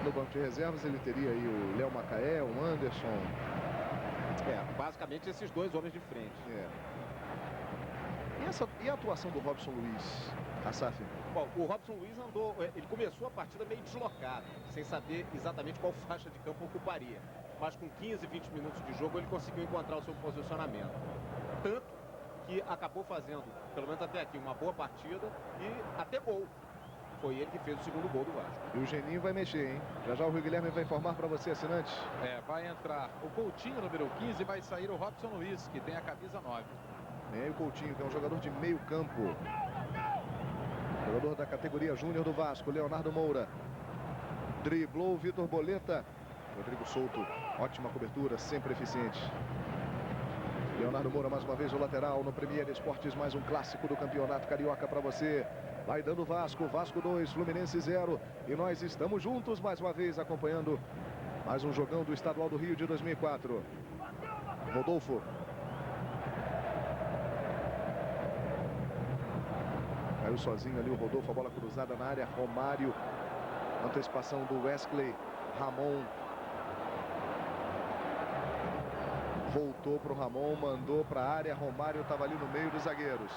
No banco de reservas ele teria aí o Léo Macaé, o Anderson. Basicamente esses 2 homens de frente. E a atuação do Robson Luiz, Asaf? Bom, o Robson Luiz ele começou a partida meio deslocado, sem saber exatamente qual faixa de campo ocuparia. Mas com 15, 20 minutos de jogo ele conseguiu encontrar o seu posicionamento. Tanto que acabou fazendo, pelo menos até aqui, uma boa partida e até gol. Foi ele que fez o segundo gol do Vasco. E o Geninho vai mexer, hein? Já o Rui Guilherme vai informar para você, assinante. Vai entrar o Coutinho, número 15, e vai sair o Robson Luiz, que tem a camisa 9. O Coutinho, que é um jogador de meio campo. Jogador da categoria júnior do Vasco, Leonardo Moura. Driblou o Vitor Boleta. Rodrigo Souto, ótima cobertura, sempre eficiente. Leonardo Moura mais uma vez o lateral no Premier Esportes, mais um clássico do Campeonato Carioca para você. Vai dando Vasco, Vasco 2, Fluminense 0. E nós estamos juntos mais uma vez acompanhando mais um jogão do Estadual do Rio de 2004. Rodolfo. Caiu sozinho ali o Rodolfo, a bola cruzada na área, Romário. Antecipação do Wesley, Ramon. Voltou para o Ramon, mandou para a área, Romário estava ali no meio dos zagueiros.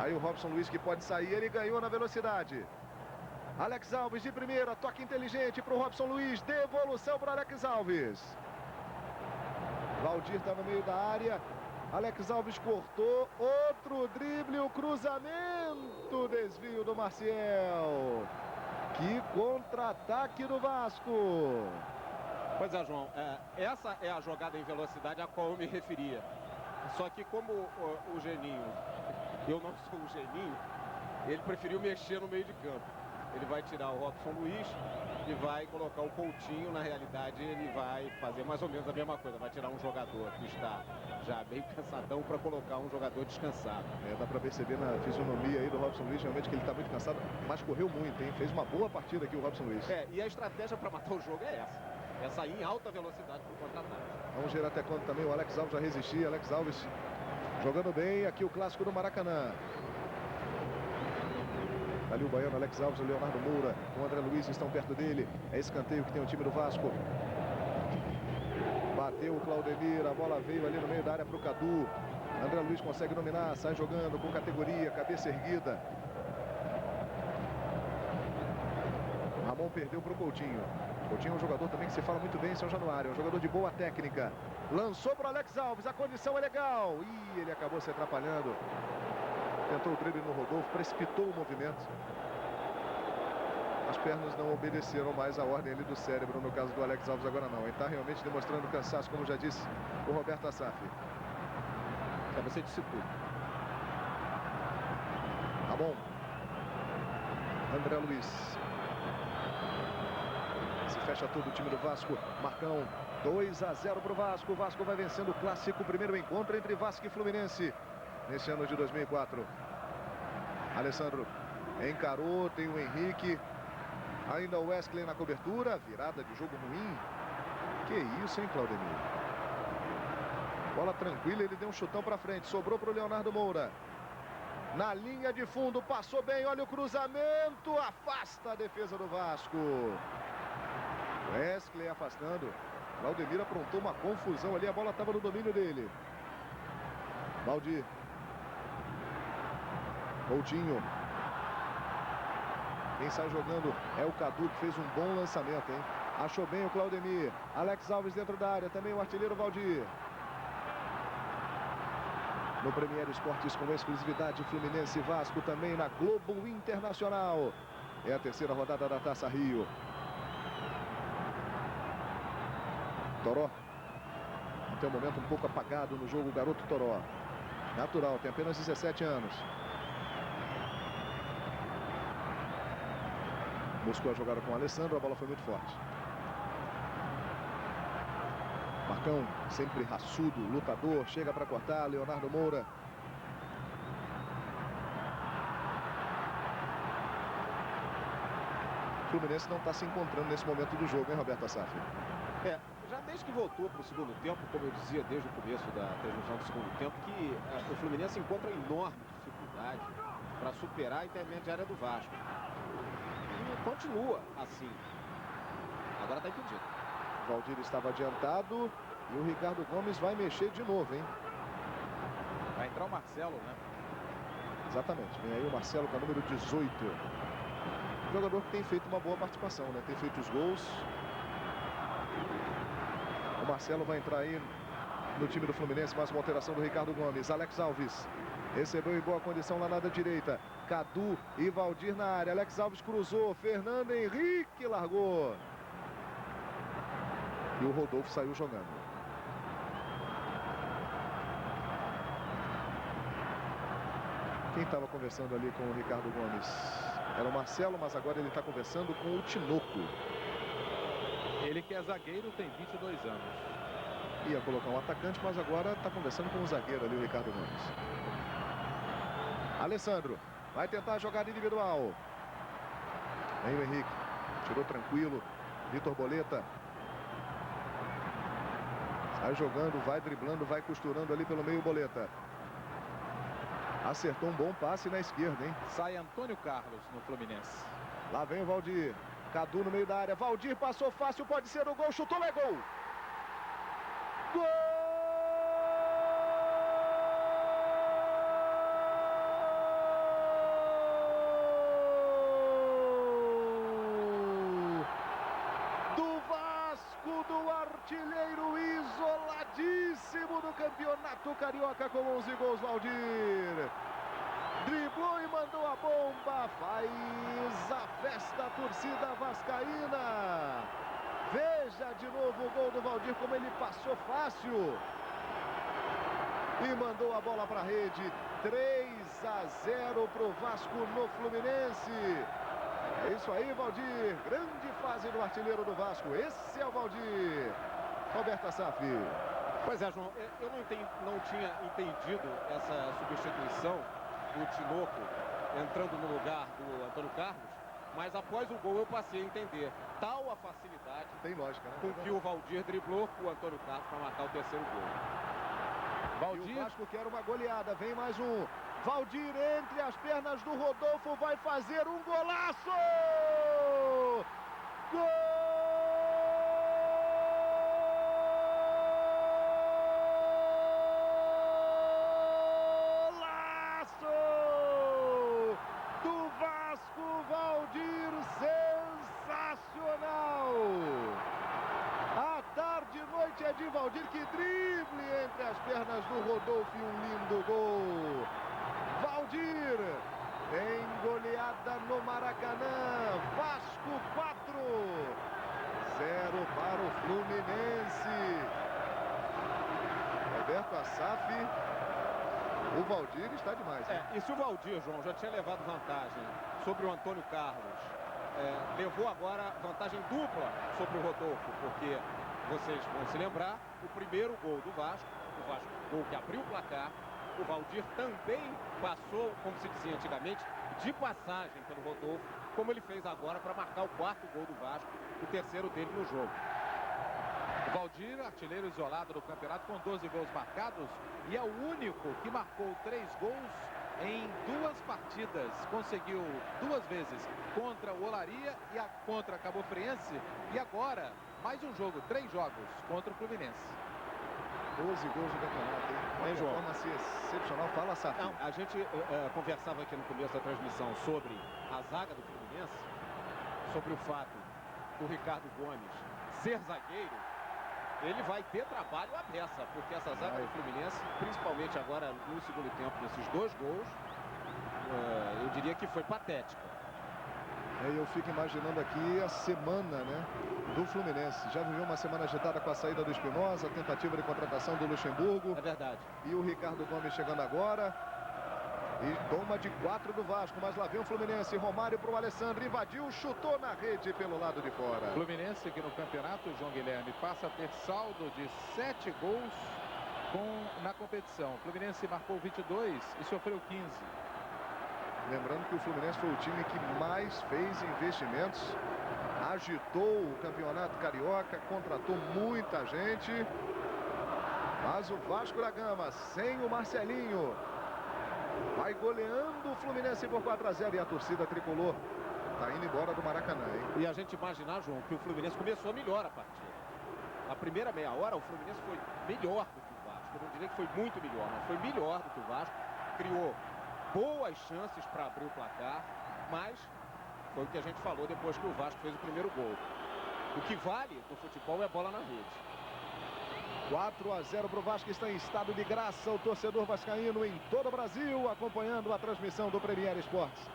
Aí o Robson Luiz que pode sair, ele ganhou na velocidade. Alex Alves de primeira, toque inteligente para o Robson Luiz, devolução para Alex Alves. Valdir está no meio da área, Alex Alves cortou, outro drible, o cruzamento, desvio do Marcial. Que contra-ataque do Vasco. Pois é, João, essa é a jogada em velocidade a qual eu me referia. Só que como o Geninho, eu não sou o Geninho, ele preferiu mexer no meio de campo. Ele vai tirar o Robson Luiz e vai colocar o Coutinho. Na realidade, ele vai fazer mais ou menos a mesma coisa. Vai tirar um jogador que está já bem cansadão para colocar um jogador descansado. Dá para perceber na fisionomia aí do Robson Luiz, realmente que ele está muito cansado, mas correu muito, hein? Fez uma boa partida aqui o Robson Luiz. E a estratégia para matar o jogo é essa. É sair em alta velocidade para o contra-ataque. Vamos ver até quando também o Alex Alves já resistia. Alex Alves jogando bem aqui o clássico do Maracanã. Ali o baiano Alex Alves, o Leonardo Moura, o André Luiz estão perto dele. É escanteio que tem o time do Vasco. Bateu o Claudemir, a bola veio ali no meio da área para o Cadu. André Luiz consegue dominar, sai jogando com categoria, cabeça erguida. Ramon perdeu para o Coutinho. Coutinho é um jogador também que se fala muito bem em São Januário, é um jogador de boa técnica. Lançou para o Alex Alves, a condição é legal. E ele acabou se atrapalhando. Tentou o drible no Rodolfo, precipitou o movimento. As pernas não obedeceram mais a ordem ali do cérebro, no caso do Alex Alves agora não. Ele está realmente demonstrando cansaço, como já disse o Roberto Asaf. Você disse tudo. Tá bom. André Luiz. Se fecha todo o time do Vasco. Marcão, 2-0 para o Vasco. O Vasco vai vencendo o clássico, primeiro encontro entre Vasco e Fluminense nesse ano de 2004. Alessandro encarou, tem o Henrique. Ainda o Wesley na cobertura. Virada de jogo ruim. Que isso, hein, Claudemir? Bola tranquila, ele deu um chutão para frente. Sobrou para o Leonardo Moura. Na linha de fundo, passou bem. Olha o cruzamento. Afasta a defesa do Vasco. Wesley afastando. Claudemir aprontou uma confusão ali. A bola estava no domínio dele. Valdir. Coutinho. Quem sai jogando é o Cadu, que fez um bom lançamento, hein? Achou bem o Claudemir. Alex Alves dentro da área, também o artilheiro Valdir. No Premier Esportes com exclusividade, Fluminense e Vasco também na Globo Internacional. É a terceira rodada da Taça Rio. Toró, até o momento um pouco apagado no jogo, o garoto Toró. Natural, tem apenas 17 anos. Buscou a jogada com o Alessandro, a bola foi muito forte. Marcão, sempre raçudo, lutador, chega para cortar, Leonardo Moura. O Fluminense não está se encontrando nesse momento do jogo, hein, Roberto Assaf? Já desde que voltou para o segundo tempo, como eu dizia desde o começo da transmissão do segundo tempo, que o Fluminense encontra enorme dificuldade para superar a intermediária do Vasco. E continua assim. Agora está impedido. Valdir estava adiantado e o Ricardo Gomes vai mexer de novo, hein? Vai entrar o Marcelo, né? Exatamente. Vem aí o Marcelo com a número 18. Um jogador que tem feito uma boa participação, né? Tem feito os gols. O Marcelo vai entrar aí no time do Fluminense. Mais uma alteração do Ricardo Gomes. Alex Alves recebeu em boa condição lá na direita. Cadu e Valdir na área. Alex Alves cruzou. Fernando Henrique largou. E o Rodolfo saiu jogando. Quem estava conversando ali com o Ricardo Gomes? Era o Marcelo, mas agora ele está conversando com o Tinoco. Ele que é zagueiro, tem 22 anos. Ia colocar um atacante, mas agora está conversando com o zagueiro ali, o Ricardo Gomes. Alessandro vai tentar a jogada individual. Vem o Henrique. Tirou tranquilo. Vitor Boleta. Sai jogando, vai driblando, vai costurando ali pelo meio Boleta. Acertou um bom passe na esquerda, hein? Sai Antônio Carlos no Fluminense. Lá vem o Valdir. Cadu no meio da área. Valdir passou fácil, pode ser o gol. Chutou, é gol. Gol! Do Vasco, do artilheiro isoladíssimo do Campeonato Carioca com 11 gols, Valdir. Driblou e mandou a bomba. Faz a festa a torcida vascaína. Veja de novo o gol do Valdir, como ele passou fácil. E mandou a bola para a rede. 3-0 para o Vasco no Fluminense. É isso aí, Valdir. Grande fase do artilheiro do Vasco. Esse é o Valdir. Roberto Assaf. Pois é, João, eu não tinha entendido essa substituição do Tinoco entrando no lugar do Antônio Carlos, mas após o gol eu passei a entender tal a facilidade tem lógica, né? com que o Valdir driblou o Antônio Carlos para marcar o terceiro gol. Valdir. E o Vasco quer uma goleada, vem mais um. Valdir entre as pernas do Rodolfo, vai fazer um golaço! Gol! É de Valdir, que drible entre as pernas do Rodolfo e um lindo gol. Valdir em goleada no Maracanã. Vasco 4, 0 para o Fluminense. Roberto Assaf, o Valdir está demais. E se o Valdir, João, já tinha levado vantagem sobre o Antônio Carlos, levou agora vantagem dupla sobre o Rodolfo, porque vocês vão se lembrar, o primeiro gol do Vasco, o Vasco, gol que abriu o placar, o Valdir também passou, como se dizia antigamente, de passagem pelo Rodolfo, como ele fez agora para marcar o quarto gol do Vasco, o terceiro dele no jogo. O Valdir, artilheiro isolado do campeonato com 12 gols marcados, e é o único que marcou 3 gols em 2 partidas. Conseguiu 2 vezes contra o Olaria e contra a Cabo Friense, e agora mais um jogo, 3 jogos contra o Fluminense. 12 gols no campeonato, hein? Uma João? performance excepcional. Fala, Safi. Não, a gente conversava aqui no começo da transmissão sobre a zaga do Fluminense, sobre o fato do Ricardo Gomes ser zagueiro. Ele vai ter trabalho à beça, porque essa zaga do Fluminense, principalmente agora no segundo tempo, nesses 2 gols, eu diria que foi patética. Eu fico imaginando aqui a semana, né, do Fluminense. Já viveu uma semana agitada com a saída do Espinosa, a tentativa de contratação do Luxemburgo. É verdade. E o Ricardo Gomes chegando agora. E toma de 4 do Vasco, mas lá vem o Fluminense. Romário para o Alessandro, invadiu, chutou na rede pelo lado de fora. Fluminense que no campeonato, João Guilherme, passa a ter saldo de 7 gols na competição. O Fluminense marcou 22 e sofreu 15. Lembrando que o Fluminense foi o time que mais fez investimentos, agitou o campeonato carioca, contratou muita gente. Mas o Vasco da Gama, sem o Marcelinho, vai goleando o Fluminense por 4-0 e a torcida tricolor tá indo embora do Maracanã, hein? E a gente imaginar, João, que o Fluminense começou melhor a partida. A primeira meia hora, o Fluminense foi melhor do que o Vasco. Eu não diria que foi muito melhor, mas foi melhor do que o Vasco. Criou boas chances para abrir o placar, mas foi o que a gente falou depois que o Vasco fez o primeiro gol. O que vale no futebol é bola na rede. 4-0 para o Vasco, está em estado de graça o torcedor vascaíno em todo o Brasil, acompanhando a transmissão do Premier Esportes.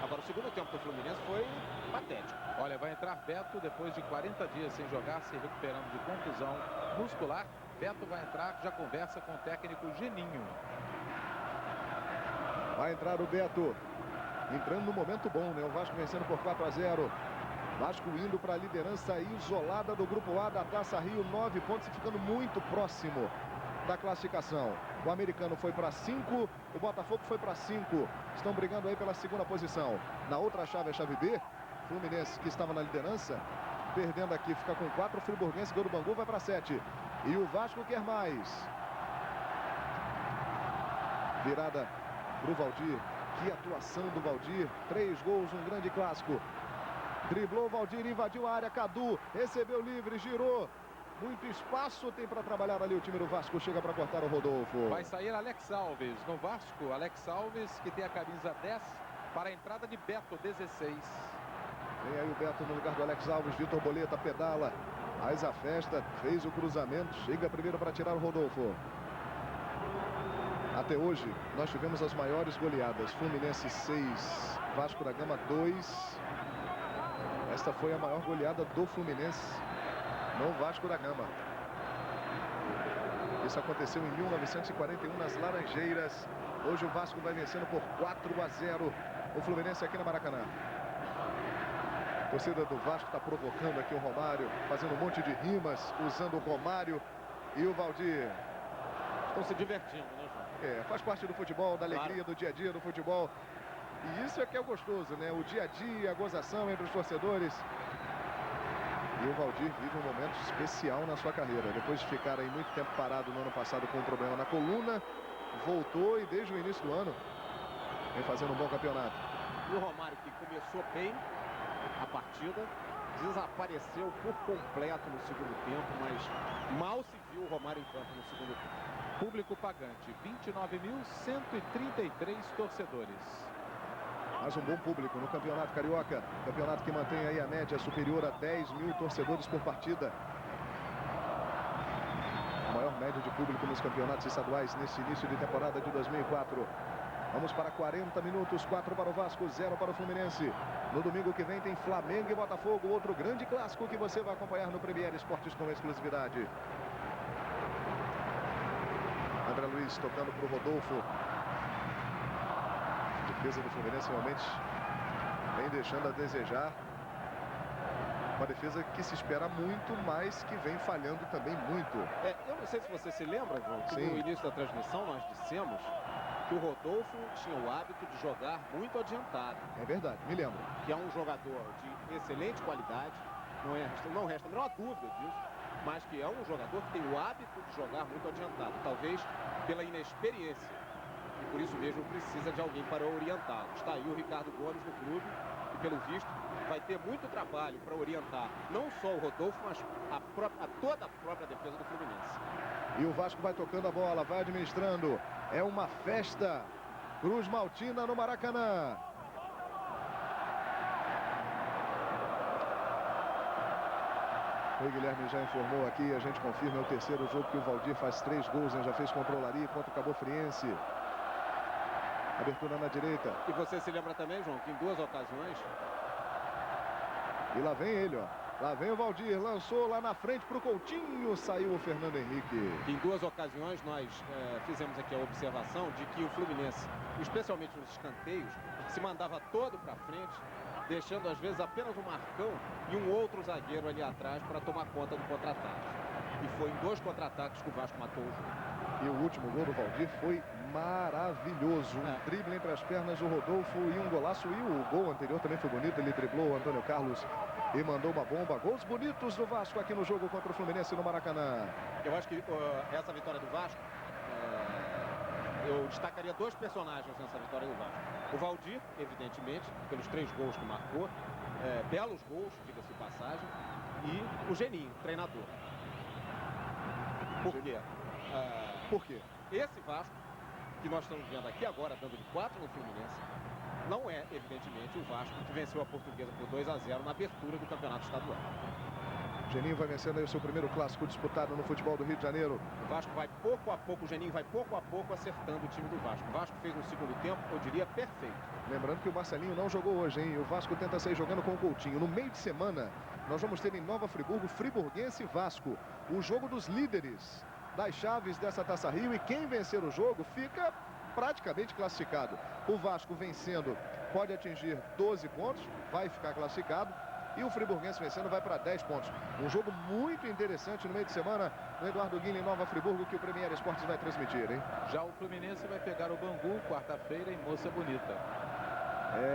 Agora, o segundo tempo do Fluminense foi patético. Olha, vai entrar Beto depois de 40 dias sem jogar, se recuperando de contusão muscular. Beto vai entrar, já conversa com o técnico Geninho. Vai entrar o Beto, entrando no momento bom, né? O Vasco vencendo por 4-0. Vasco indo para a liderança isolada do Grupo A da Taça Rio, 9 pontos e ficando muito próximo da classificação. O americano foi para 5, o Botafogo foi para 5. Estão brigando aí pela segunda posição. Na outra chave, a chave B, Fluminense, que estava na liderança, perdendo aqui, fica com 4. Friburguense, gol do Bangu, vai para 7. E o Vasco quer mais. Virada para o Valdir. Que atuação do Valdir. 3 gols, um grande clássico. Driblou o Valdir, invadiu a área, Cadu, recebeu livre, girou. Muito espaço tem para trabalhar ali o time do Vasco. Chega para cortar o Rodolfo. Vai sair Alex Alves no Vasco. Alex Alves que tem a camisa 10 para a entrada de Beto, 16. Vem aí o Beto no lugar do Alex Alves. Vitor Boleta pedala, faz a festa, fez o cruzamento. Chega primeiro para tirar o Rodolfo. Até hoje nós tivemos as maiores goleadas. Fluminense 6, Vasco da Gama 2. Esta foi a maior goleada do Fluminense no Vasco da Gama. Isso aconteceu em 1941 nas Laranjeiras. Hoje o Vasco vai vencendo por 4-0 o Fluminense aqui no Maracanã. A torcida do Vasco está provocando aqui o Romário, fazendo um monte de rimas, usando o Romário e o Valdir. Estão se divertindo, né, João? Faz parte do futebol, da alegria do dia a dia do futebol. E isso é que é gostoso, né? O dia a dia, a gozação entre os torcedores. E o Valdir vive um momento especial na sua carreira. Depois de ficar aí muito tempo parado no ano passado com um problema na coluna, voltou e desde o início do ano vem fazendo um bom campeonato. E o Romário, que começou bem a partida, desapareceu por completo no segundo tempo, mas mal se viu o Romário em campo no segundo tempo. Público pagante, 29.133 torcedores. Mais um bom público no Campeonato Carioca. Campeonato que mantém aí a média superior a 10 mil torcedores por partida. A maior média de público nos campeonatos estaduais nesse início de temporada de 2004. Vamos para 40 minutos, 4 para o Vasco, 0 para o Fluminense. No domingo que vem tem Flamengo e Botafogo, outro grande clássico que você vai acompanhar no Premier Esportes com exclusividade. André Luiz tocando para o Rodolfo. A defesa do Fluminense realmente vem deixando a desejar. Uma defesa que se espera muito, mas que vem falhando também muito. Eu não sei se você se lembra, João, que Sim. no início da transmissão nós dissemos que o Rodolfo tinha o hábito de jogar muito adiantado. É verdade, me lembro. Que é um jogador de excelente qualidade, não resta a menor dúvida disso, mas que é um jogador que tem o hábito de jogar muito adiantado, talvez pela inexperiência. E por isso mesmo precisa de alguém para orientá-lo. Está aí o Ricardo Gomes no clube e, pelo visto, vai ter muito trabalho para orientar não só o Rodolfo, mas toda a própria defesa do Fluminense. E o Vasco vai tocando a bola, vai administrando. É uma festa. Cruz Maltina no Maracanã. O Guilherme já informou aqui, a gente confirma, é o terceiro jogo que o Valdir faz 3 gols, né? Já fez contra o Olaria, contra o Cabo Friense. Abertura na direita. E você se lembra também, João, que em 2 ocasiões... E lá vem ele, ó. Lá vem o Valdir, lançou lá na frente para o Coutinho, saiu o Fernando Henrique. Em 2 ocasiões nós fizemos aqui a observação de que o Fluminense, especialmente nos escanteios, se mandava todo para frente, deixando às vezes apenas um Marcão e um outro zagueiro ali atrás para tomar conta do contra-ataque. E foi em 2 contra-ataques que o Vasco matou o jogo. E o último gol do Valdir foi maravilhoso. Um drible entre as pernas do Rodolfo e um golaço. E o gol anterior também foi bonito. Ele driblou o Antônio Carlos e mandou uma bomba. Gols bonitos do Vasco aqui no jogo contra o Fluminense no Maracanã. Eu acho que essa vitória do Vasco, eu destacaria 2 personagens nessa vitória do Vasco. O Valdir, evidentemente, pelos 3 gols que marcou. Belos gols, diga-se de passagem. E o Geninho, treinador. Por quê? Por quê? Esse Vasco, que nós estamos vendo aqui agora, dando de 4 no Fluminense, não é, evidentemente, o Vasco que venceu a Portuguesa por 2-0 na abertura do Campeonato Estadual. Geninho vai vencendo aí o seu primeiro clássico disputado no futebol do Rio de Janeiro. O Vasco vai pouco a pouco, o Geninho vai pouco a pouco acertando o time do Vasco. O Vasco fez um segundo tempo, eu diria, perfeito. Lembrando que o Marcelinho não jogou hoje, hein? O Vasco tenta sair jogando com o Coutinho. No meio de semana, nós vamos ter em Nova Friburgo, Friburguense e Vasco. O jogo dos líderes das chaves dessa Taça Rio, e quem vencer o jogo fica praticamente classificado. O Vasco vencendo pode atingir 12 pontos, vai ficar classificado, e o Friburguense vencendo vai para 10 pontos. Um jogo muito interessante no meio de semana no Eduardo Guilherme em Nova Friburgo, que o Premier Esportes vai transmitir, hein? Já o Fluminense vai pegar o Bangu quarta-feira em Moça Bonita.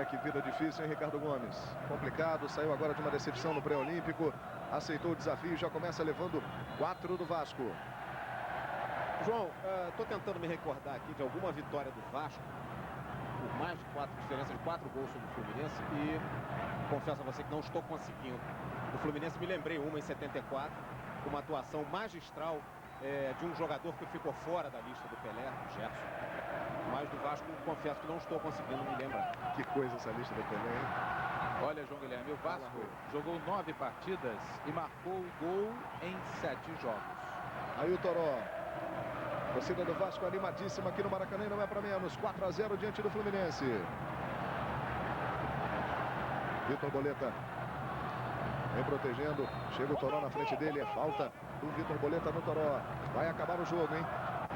Que vida difícil, hein, Ricardo Gomes? Complicado, saiu agora de uma decepção no pré-olímpico, aceitou o desafio e já começa levando 4 do Vasco. João, estou tentando me recordar aqui de alguma vitória do Vasco, por mais de 4 diferenças de 4 gols sobre o Fluminense, e confesso a você que não estou conseguindo. Do Fluminense me lembrei uma em 74, uma atuação magistral de um jogador que ficou fora da lista do Pelé, o Gerson. Mas do Vasco, confesso que não estou conseguindo me lembrar. Que coisa essa lista do Pelé, hein? Olha, João Guilherme, o Vasco jogou 9 partidas e marcou gol em 7 jogos. Aí o Toró. Torcida do Vasco animadíssima aqui no Maracanã, não é para menos. 4-0 diante do Fluminense. Vitor Boleta vem protegendo. Chega o Toró na frente dele. É falta do Vitor Boleta no Toró. Vai acabar o jogo, hein?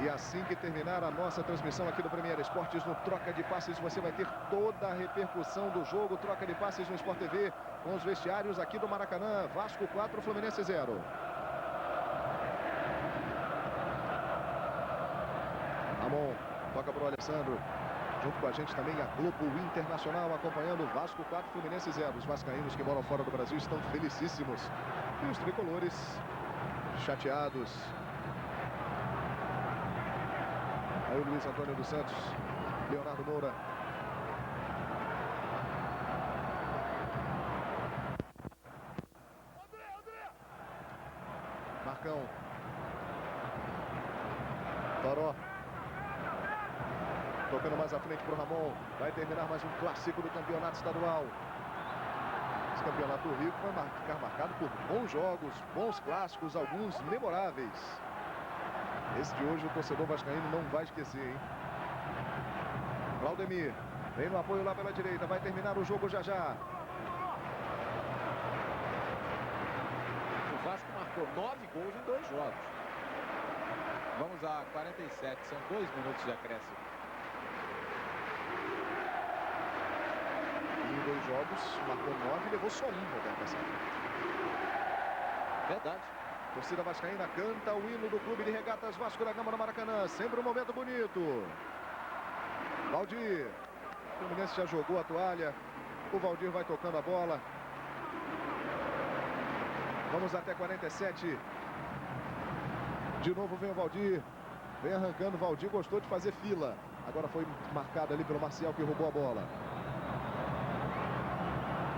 E assim que terminar a nossa transmissão aqui do Premier Esportes, no Troca de Passes, você vai ter toda a repercussão do jogo. Troca de Passes no Sport TV, com os vestiários aqui do Maracanã. Vasco 4, Fluminense 0. Ramon toca para o Alessandro. Junto com a gente também a Globo Internacional, acompanhando o Vasco 4, Fluminense 0. Os vascaínos que moram fora do Brasil estão felicíssimos. E os tricolores chateados. Aí o Luiz Antônio dos Santos, Leonardo Moura. Marcão. Toró. Tocando mais à frente para o Ramon. Vai terminar mais um clássico do campeonato estadual. Esse campeonato do Rio vai ficar marcado por bons jogos, bons clássicos, alguns memoráveis. Esse de hoje o torcedor vascaíno não vai esquecer, hein? Claudemir vem no apoio lá pela direita. Vai terminar o jogo já já. O Vasco marcou 9 gols em 2 jogos. Vamos a 47, são 2 minutos de acréscimo. Em 2 jogos, marcou 9 e levou só 1, Roberto Cassano. Verdade. Torcida vascaína canta o hino do Clube de Regatas Vasco da Gama no Maracanã. Sempre um momento bonito. Valdir. O Fluminense já jogou a toalha. O Valdir vai tocando a bola. Vamos até 47. De novo vem o Valdir. Vem arrancando. O Valdir gostou de fazer fila. Agora foi marcado ali pelo Marcial, que roubou a bola.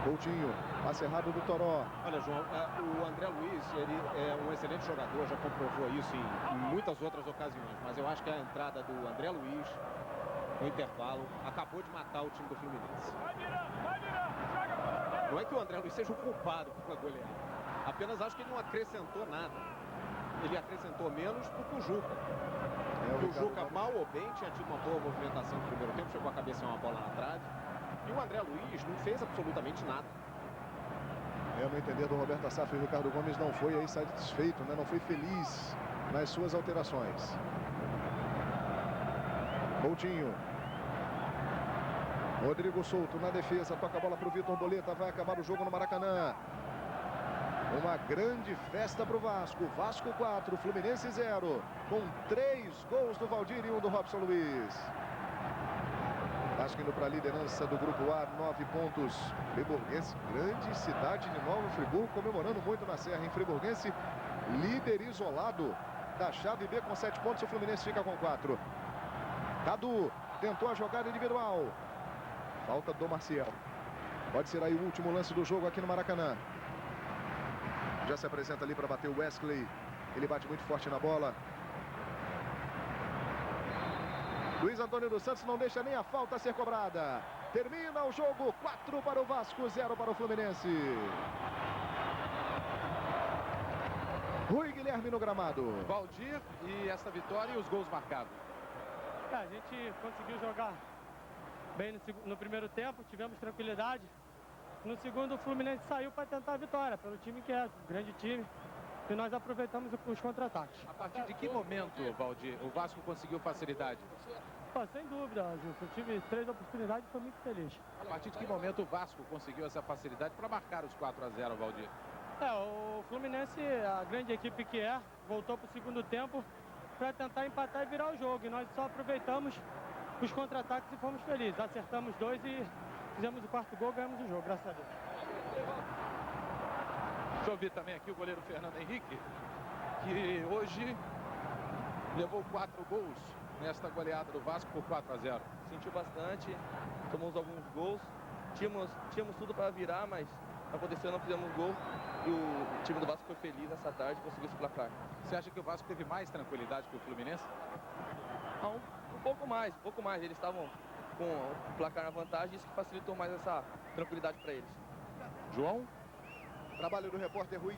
Coutinho, passe errado do Toró. Olha, João, o André Luiz, ele é um excelente jogador, já comprovou isso em muitas outras ocasiões, mas eu acho que a entrada do André Luiz no intervalo acabou de matar o time do Fluminense. Não é que o André Luiz seja o culpado pela goleada, apenas acho que ele não acrescentou nada. Ele acrescentou menos do que o Juca. O Juca, mal ou bem, tinha tido uma boa movimentação no primeiro tempo, chegou a cabecear uma bola na trave. E o André Luiz não fez absolutamente nada. No entender do Roberto Assaf, o Ricardo Gomes não foi aí satisfeito, né? Não foi feliz nas suas alterações. Coutinho. Rodrigo Souto na defesa, toca a bola para o Vitor Boleta, vai acabar o jogo no Maracanã. Uma grande festa para o Vasco. Vasco 4, Fluminense 0, com 3 gols do Valdir e 1 do Robson Luiz. Vasco indo para a liderança do Grupo A, 9 pontos. Friburguense, grande cidade de Nova Friburgo, comemorando muito na Serra. Em Friburguense, líder isolado da chave B com 7 pontos. O Fluminense fica com 4. Cadu tentou a jogada individual. Falta do Marcial. Pode ser aí o último lance do jogo aqui no Maracanã. Já se apresenta ali para bater o Wesley. Ele bate muito forte na bola. Luiz Antônio dos Santos não deixa nem a falta ser cobrada. Termina o jogo, 4 para o Vasco, 0 para o Fluminense. Rui Guilherme no gramado. Valdir e essa vitória e os gols marcados. A gente conseguiu jogar bem no primeiro tempo, tivemos tranquilidade. No segundo, o Fluminense saiu para tentar a vitória, pelo time que é, um grande time. E nós aproveitamos os contra-ataques. A partir de que momento, Valdir, o Vasco conseguiu facilidade? Pô, sem dúvida, Gilson. Eu tive 3 oportunidades e foi muito feliz. A partir de que momento o Vasco conseguiu essa facilidade para marcar os 4-0, Valdir? O Fluminense, a grande equipe que é, voltou para o segundo tempo para tentar empatar e virar o jogo. E nós só aproveitamos os contra-ataques e fomos felizes. Acertamos 2 e fizemos o 4º gol, ganhamos o jogo, graças a Deus. Deixa eu ouvir também aqui o goleiro Fernando Henrique, que hoje levou 4 gols nesta goleada do Vasco por 4-0. Sentiu bastante, tomamos alguns gols, tínhamos tudo para virar, mas aconteceu, não fizemos gol e o time do Vasco foi feliz essa tarde e conseguiu esse placar. Você acha que o Vasco teve mais tranquilidade que o Fluminense? Um pouco mais, eles estavam com o placar na vantagem, isso que facilitou mais essa tranquilidade para eles. João? Trabalho do repórter Rui.